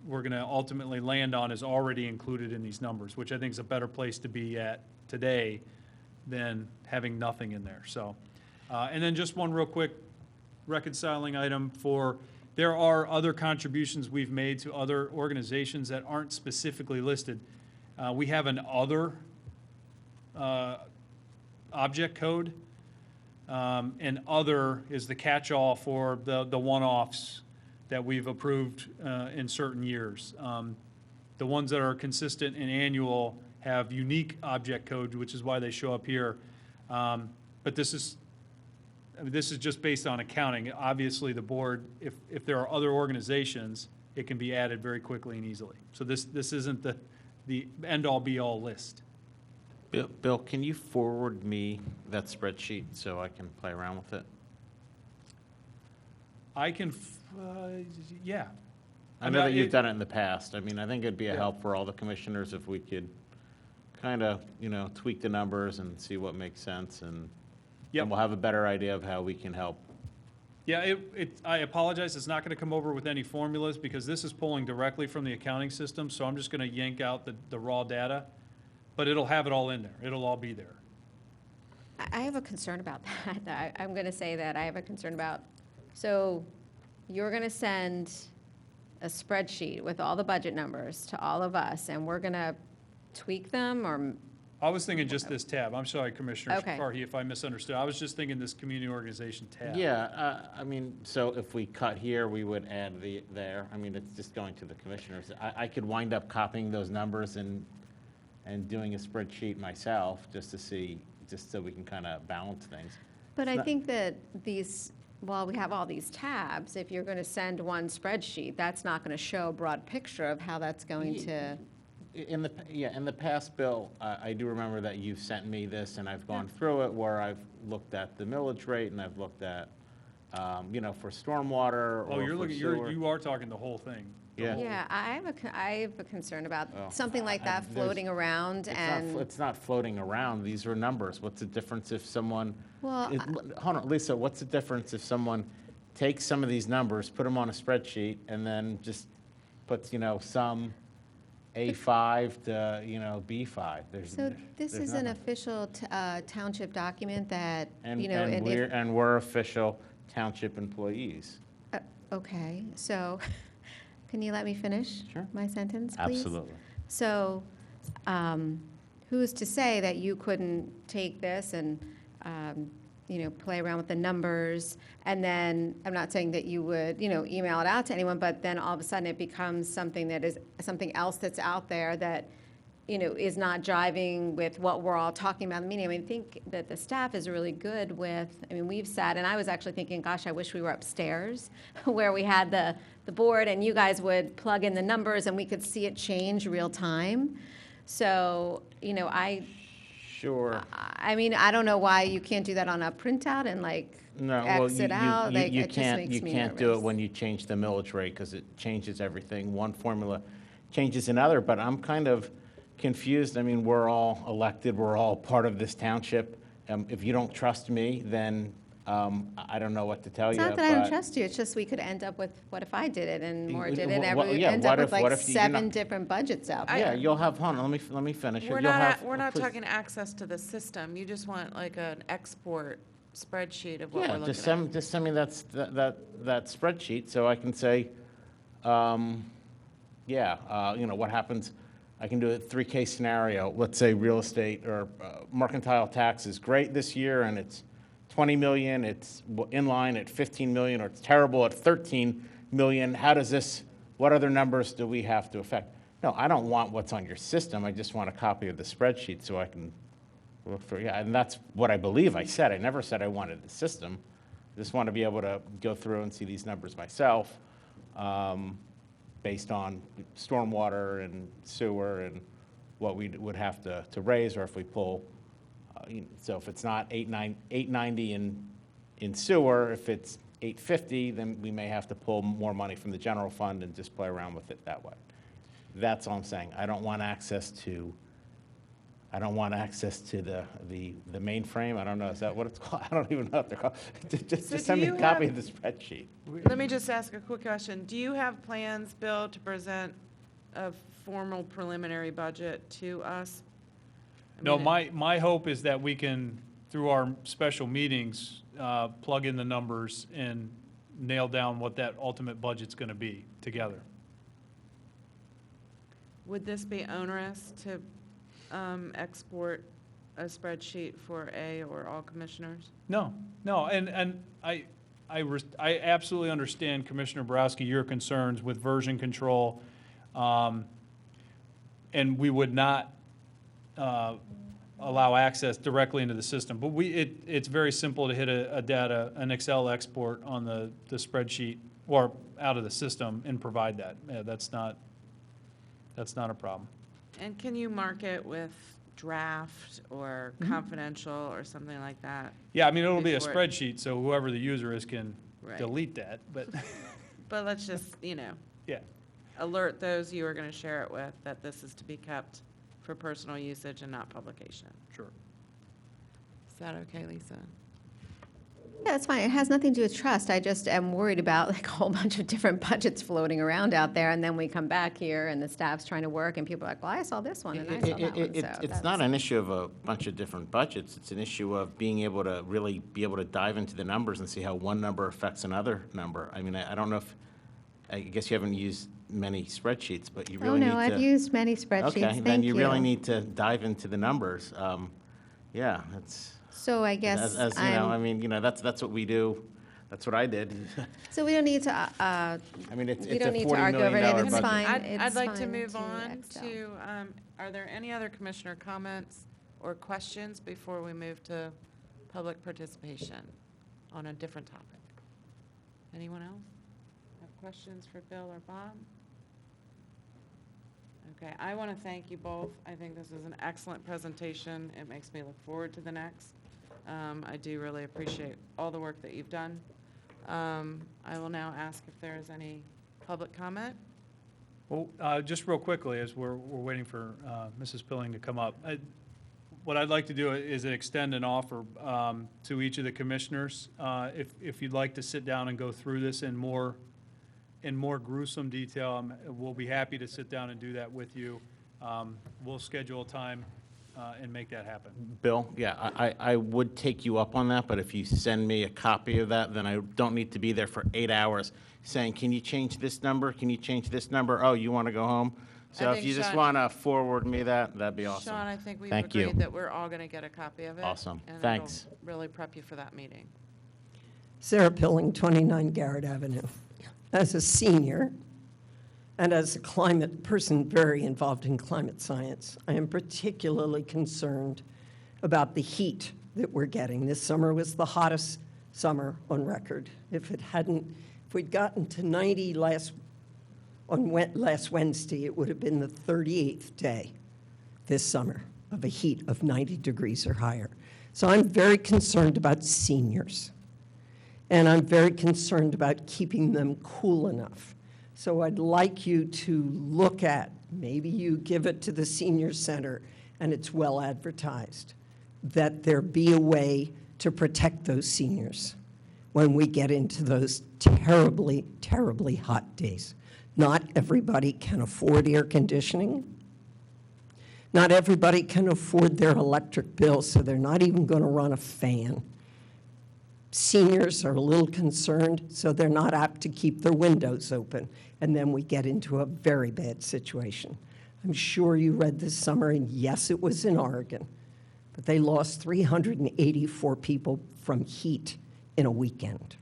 going to ultimately land on is already included in these numbers, which I think is a better place to be at today than having nothing in there. So, and then just one real quick reconciling item for, there are other contributions we've made to other organizations that aren't specifically listed. We have an other object code, and other is the catch-all for the one-offs that we've approved in certain years. The ones that are consistent and annual have unique object code, which is why they show up here. But this is just based on accounting. Obviously, the board, if there are other organizations, it can be added very quickly and easily. So this isn't the end-all, be-all list. Bill, can you forward me that spreadsheet so I can play around with it? I can, yeah. I know that you've done it in the past. I mean, I think it'd be a help for all the commissioners if we could kind of, tweak the numbers and see what makes sense, and Yep. we'll have a better idea of how we can help. Yeah, I apologize, it's not going to come over with any formulas because this is pulling directly from the accounting system, so I'm just going to yank out the raw data, but it'll have it all in there. It'll all be there. I have a concern about that. I'm going to say that I have a concern about, so you're going to send a spreadsheet with all the budget numbers to all of us, and we're going to tweak them, or? I was thinking just this tab. I'm sorry, Commissioner Okay. Farhi, if I misunderstood. I was just thinking this community organization tab. Yeah, I mean, so if we cut here, we would add there. I mean, it's just going to the commissioners. I could wind up copying those numbers and doing a spreadsheet myself just to see, just so we can kind of balance things. But I think that these, while we have all these tabs, if you're going to send one spreadsheet, that's not going to show a broad picture of how that's going to. In the past, Bill, I do remember that you've sent me this, and I've gone through it, where I've looked at the millage rate, and I've looked at, for stormwater Oh, or you're for looking, sewer. you are talking the whole thing. The Yeah. whole- Yeah, I have a concern about Well, something like that there's- floating around and. It's not floating around, these are numbers. What's the difference if someone, Well, hold on, Lisa, what's the difference if someone takes some of these numbers, put them on a spreadsheet, and then just puts, some A5 to, B5? So this there's is an nothing. official township document that, And and if. we're official township employees. Okay, so, can you let me finish? Sure. My sentence, please? Absolutely. So, who's to say that you couldn't take this and, play around with the numbers? And then, I'm not saying that you would, email it out to anyone, but then all of a sudden it becomes something that is, something else that's out there that, is not jiving with what we're all talking about in the meeting. I mean, I think that the staff is really good with, we've sat, and I was actually thinking, gosh, I wish we were upstairs where we had the board and you guys would plug in the numbers and we could see it change real time. So, Sure. I don't know why you can't do that on a printout and No, well, exit out. Like, it just makes me you can't do it nervous. when you change the millage rate, because it changes everything. One formula changes another, but I'm kind of confused. We're all elected, we're all part of this township. If you don't trust me, then I don't know what to tell It's you. not that I don't but- trust you, it's just we could end up with, what if I did it and Maura Y- did y- it, and well, we yeah, end what up with if- what like if you- 7 different budgets out there. Yeah, you'll have, hold on, let me finish. We're You'll have- we're not please. talking access to the system. You just want like an export spreadsheet of what we're Yeah, looking just at. send me that spreadsheet so I can say, what happens. I can do a 3-case scenario. Let's say real estate or mercantile tax is great this year and it's 20 million, it's in line at 15 million, or it's terrible at 13 million. What other numbers do we have to affect? No, I don't want what's on your system. I just want a copy of the spreadsheet so I can look through. Yeah, and that's what I believe I said. I never said I wanted the system. I just want to be able to go through and see these numbers myself, based on stormwater and sewer and what we would have to raise, or if we pull. So if it's not 890 in sewer, if it's 850, then we may have to pull more money from the general fund and just play around with it that way. That's all I'm saying. I don't want access to the mainframe. I don't know, is that what it's called? I don't even know what they're called. Just So send me do a you copy have- of the spreadsheet. Let me just ask a quick question. Do you have plans, Bill, to present a formal preliminary budget to us? No, my hope is that we can, through our special meetings, plug in the numbers and nail down what that ultimate budget's going to be together. Would this be onerous to export a spreadsheet for A or all commissioners? No, and I absolutely understand, Commissioner Borowski, your concerns with version control, and we would not allow access directly into the system. But it's very simple to hit an Excel export on the spreadsheet or out of the system and provide that. Yeah, that's not a problem. And can you mark it with draft or confidential or something like that? Yeah, it'll be a Before- spreadsheet, so whoever the user is can Right. delete that, but, But let's just, yeah. alert those you are going to share it with that this is to be kept for personal usage and not publication. Sure. Is that okay, Lisa? Yeah, it's fine. It has nothing to do with trust. I just am worried about a whole bunch of different budgets floating around out there, and then we come back here and the staff's trying to work, and people are like, well, I saw this one and I saw that one. It's not an issue of a bunch of different budgets. It's an issue of being able to really be able to dive into the numbers and see how one number affects another number. I don't know if, I guess you haven't used many spreadsheets, but you really need to. Oh, no, I've used many spreadsheets. Okay, Thank then you really need to dive into the numbers. Yeah, it's. So I guess As you know, that's what we do. That's what I did. So we don't need to, It's we a don't need to $40 argue over million it. It's budget. fine. I'd like to fine move on Excel. to, are there any other commissioner comments or questions before we move to public participation on a different topic. Anyone else have questions for Bill or Bob? Okay, I want to thank you both. I think this was an excellent presentation. It makes me look forward to the next. I do really appreciate all the work that you've done. I will now ask if there is any public comment. Well, just real quickly, as we're waiting for Mrs. Pilling to come up, what I'd like to do is extend an offer to each of the commissioners. If you'd like to sit down and go through this in more gruesome detail, we'll be happy to sit down and do that with you. We'll schedule a time and make that happen. Bill, yeah, I would take you up on that, but if you send me a copy of that, then I don't need to be there for 8 hours saying, can you change this number? Can you change this number? Oh, you want to go home? So I if think you just Sean- want to forward me that, that'd be awesome. Sean, I think we've Thank you. agreed that we're all going to get a copy of it. Awesome. And Thanks. it'll really prep you for that meeting. Sarah Pilling, 29 Garrett Avenue. As a senior and as a climate person very involved in climate science, I am particularly concerned about the heat that we're getting. This summer was the hottest summer on record. If we'd gotten to 90 last Wednesday, it would have been the 38th day this summer of a heat of 90 degrees or higher. So I'm very concerned about seniors. And I'm very concerned about keeping them cool enough. So I'd like you to look at, maybe you give it to the senior center and it's well advertised, that there be a way to protect those seniors when we get into those terribly, terribly hot days. Not everybody can afford air conditioning. Not everybody can afford their electric bill, so they're not even going to run a fan. Seniors are a little concerned, so they're not apt to keep their windows open, and then we get into a very bad situation. I'm sure you read this summer, and yes, it was in Oregon, but they lost 384 people from heat in a weekend.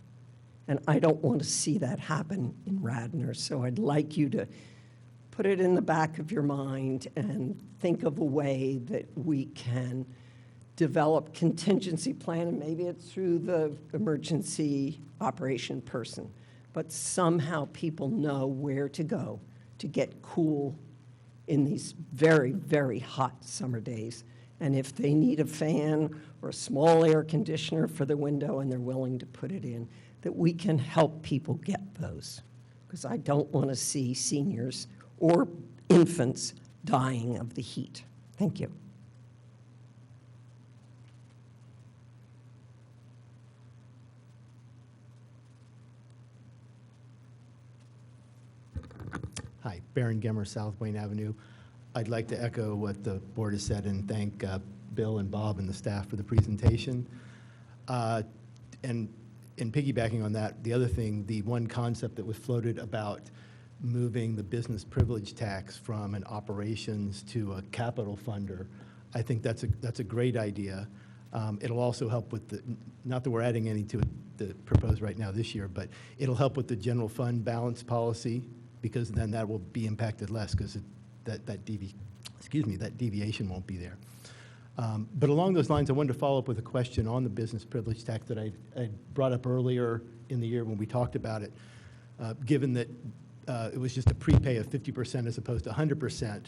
And I don't want to see that happen in Radnor, so I'd like you to put it in the back of your mind and think of a way that we can develop contingency plan, and maybe it's through the emergency operation person, but somehow people know where to go to get cool in these very, very hot summer days. And if they need a fan or a small air conditioner for the window and they're willing to put it in, that we can help people get those. Because I don't want to see seniors or infants dying of the heat. Thank you. Hi, Baron Gemmer, South Wayne Avenue. I'd like to echo what the board has said and thank Bill and Bob and the staff for the presentation. And piggybacking on that, the other thing, the one concept that was floated about moving the business privilege tax from an operations to a capital funder, I think that's a great idea. It'll also help with the, not that we're adding any to the proposed right now this year, but it'll help with the general fund balance policy, because then that will be impacted less because that deviation won't be there. But along those lines, I wanted to follow up with a question on the business privilege tax that I brought up earlier in the year when we talked about it. Given that it was just a prepay of 50% as opposed to 100%,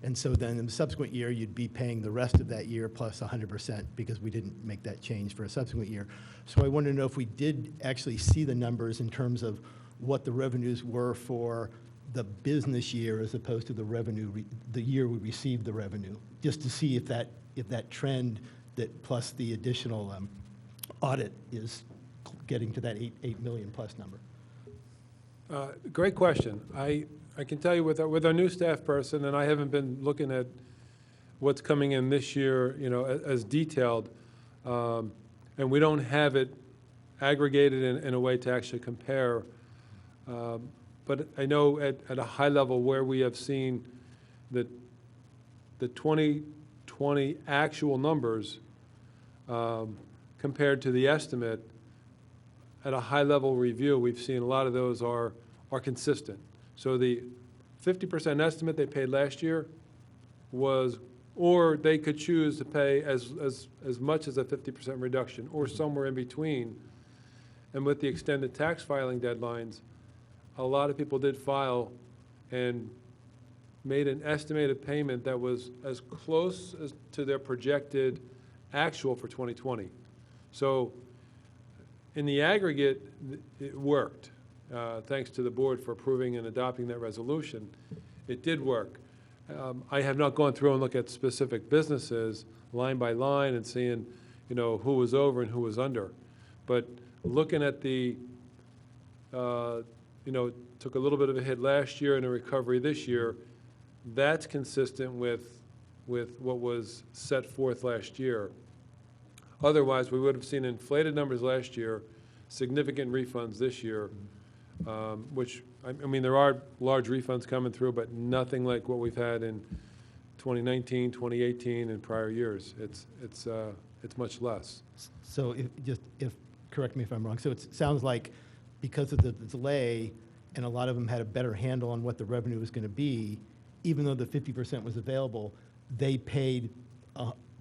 and so then in the subsequent year, you'd be paying the rest of that year plus 100% because we didn't make that change for a subsequent year. So I wanted to know if we did actually see the numbers in terms of what the revenues were for the business year as opposed to the revenue, the year we received the revenue, just to see if that trend that plus the additional audit is getting to that 8 million plus number. Great question. I can tell you with our new staff person, and I haven't been looking at what's coming in this year, as detailed, and we don't have it aggregated in a way to actually compare. But I know at a high level where we have seen that the 2020 actual numbers compared to the estimate, at a high level review, we've seen a lot of those are consistent. So the 50% estimate they paid last year was Or they could choose to pay as much as a 50% reduction, or somewhere in between. And with the extended tax filing deadlines, a lot of people did file and made an estimated payment that was as close as to their projected actual for 2020. So in the aggregate, it worked. Thanks to the board for approving and adopting that resolution. It did work. I have not gone through and looked at specific businesses line by line and seeing, who was over and who was under. But looking at the, took a little bit of a hit last year and a recovery this year, that's consistent with what was set forth last year. Otherwise, we would have seen inflated numbers last year, significant refunds this year, which, I mean, there are large refunds coming through, but nothing like what we've had in 2019, 2018, and prior years. It's much less. So correct me if I'm wrong, so it sounds like because of the delay, and a lot of them had a better handle on what the revenue was going to be, even though the 50% was available, they paid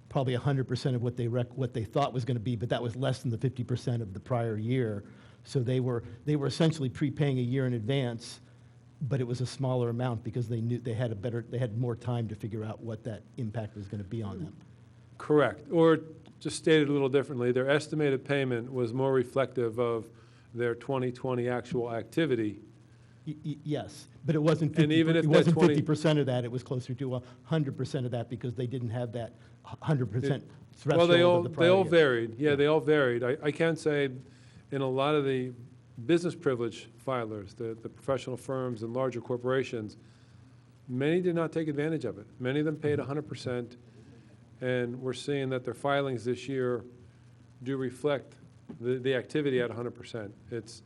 probably 100% of what they thought was going to be, but that was less than the 50% of the prior year. So they were essentially prepaying a year in advance, but it was a smaller amount because they knew they had more time to figure out what that impact was going to be on them. Correct. Or just stated a little differently, their estimated payment was more reflective of their 2020 actual activity. Yes, but it wasn't 50%, And even if it that wasn't 20 50% of that, it was closer to 100% of that because they didn't have that 100% threshold Well, of the prior they all year. varied. Yeah, they all varied. I can say in a lot of the business privilege filers, the professional firms and larger corporations, many did not take advantage of it. Many of them paid 100%, and we're seeing that their filings this year do reflect the activity at 100%. It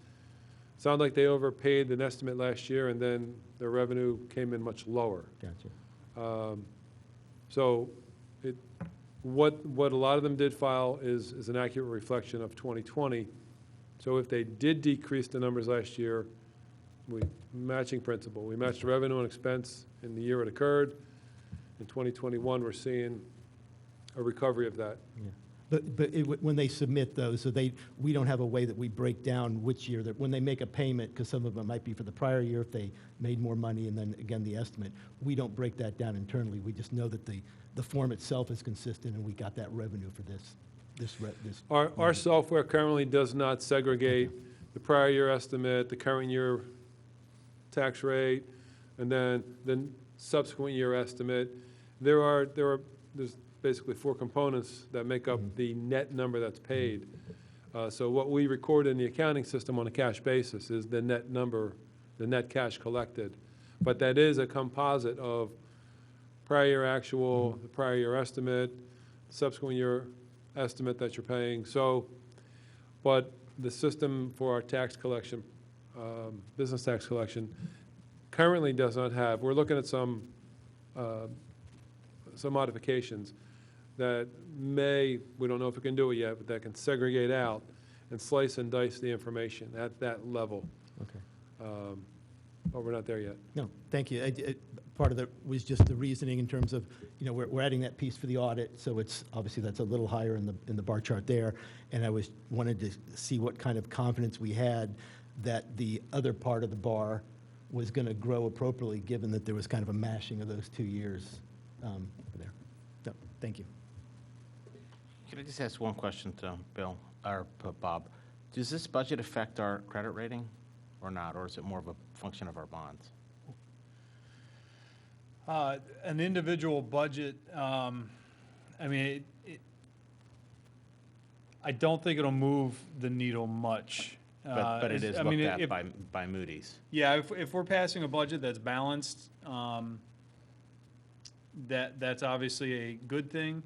sounded like they overpaid an estimate last year, and then their revenue came in much lower. Gotcha. So what a lot of them did file is an accurate reflection of 2020. So if they did decrease the numbers last year, matching principle. We matched revenue and expense in the year it occurred. In 2021, we're seeing a recovery of that. Yeah. But when they submit those, so we don't have a way that we break down which year, that when they make a payment, because some of them might be for the prior year if they made more money, and then again, the estimate, we don't break that down internally. We just know that the form itself is consistent, and we got that revenue for this. Our software currently does not segregate the prior year estimate, the current year tax rate, and then the subsequent year estimate. There's basically 4 components that make up the net number that's paid. So what we record in the accounting system on a cash basis is the net number, the net cash collected. But that is a composite of prior year actual, the prior year estimate, subsequent year estimate that you're paying. So, but the system for our tax collection, business tax collection, currently does not have. We're looking at some modifications that we don't know if we can do it yet, but that can segregate out and slice and dice the information at that level. Okay. But we're not there yet. No, thank you. Part of it was just the reasoning in terms of, we're adding that piece for the audit, so it's, obviously that's a little higher in the bar chart there, and I wanted to see what kind of confidence we had that the other part of the bar was going to grow appropriately, given that there was kind of a mashing of those 2 years there. So, thank you. Can I just ask one question to Bill, or Bob? Does this budget affect our credit rating or not, or is it more of a function of our bonds? An individual budget, I mean, I don't think it'll move the needle much. But it is I looked mean, at by Moody's. Yeah, if we're passing a budget that's balanced, that's obviously a good thing.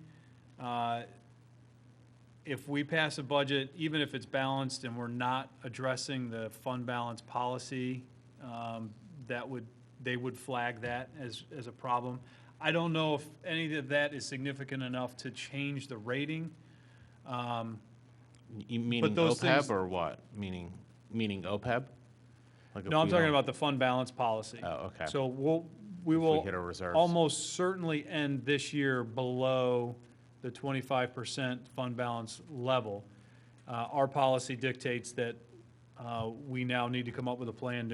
If we pass a budget, even if it's balanced and we're not addressing the fund balance policy, they would flag that as a problem. I don't know if any of that is significant enough to change the rating. You meaning those OPEB things- or what? Meaning OPEB? Like if No, I'm we talking don't- about the fund balance policy. Oh, okay. So we if will we hit our reserves. almost certainly end this year below the 25% fund balance level. Our policy dictates that we now need to come up with a plan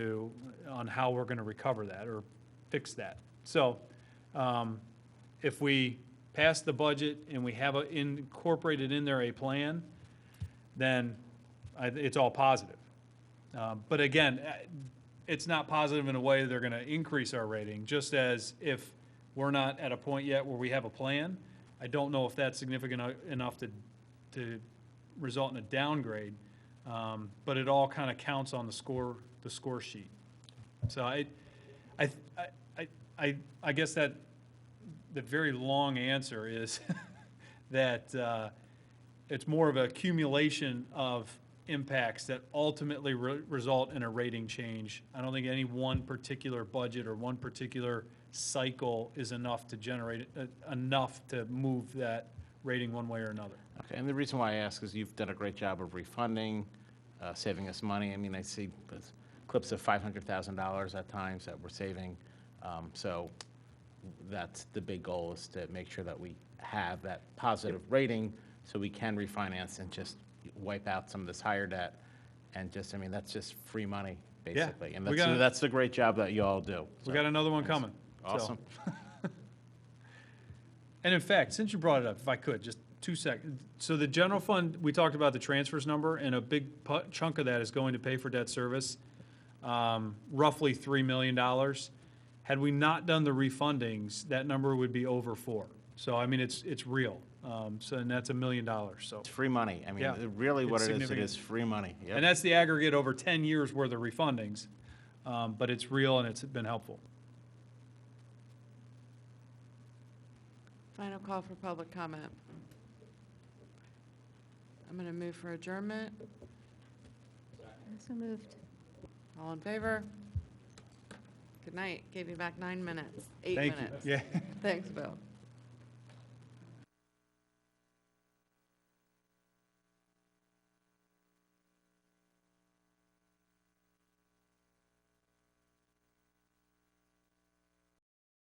on how we're going to recover that or fix that. So if we pass the budget and we have incorporated in there a plan, then it's all positive. But again, it's not positive in a way they're going to increase our rating, just as if we're not at a point yet where we have a plan, I don't know if that's significant enough to result in a downgrade, but it all kind of counts on the score sheet. So I guess that the very long answer is that it's more of an accumulation of impacts that ultimately result in a rating change. I don't think any one particular budget or one particular cycle is enough to generate enough to move that rating one way or another. Okay, and the reason why I ask is you've done a great job of refunding, saving us money. I mean, I see clips of $500,000 at times that we're saving. So that's the big goal, is to make sure that we have that positive rating so we can refinance and just wipe out some of this higher debt. And just, I mean, that's just free money, basically. And that's the great job that you all do. We got another one coming. Awesome. So. And in fact, since you brought it up, if I could, just 2 seconds. So the general fund, we talked about the transfers number, and a big chunk of that is going to pay for debt service, roughly $3 million. Had we not done the refundings, that number would be over 4. So, I mean, it's real. So, and that's $1 million, so. It's free money. I mean, Yeah, really what it's it is significant. free money. Yep. And that's the aggregate over 10 years worth of refundings. But it's real and it's been helpful. Final call for public comment. I'm going to move for adjournment. So moved. All in favor? Good night. Gave you back 9 minutes, 8 Thank minutes. you. Yeah. Thanks, Bill.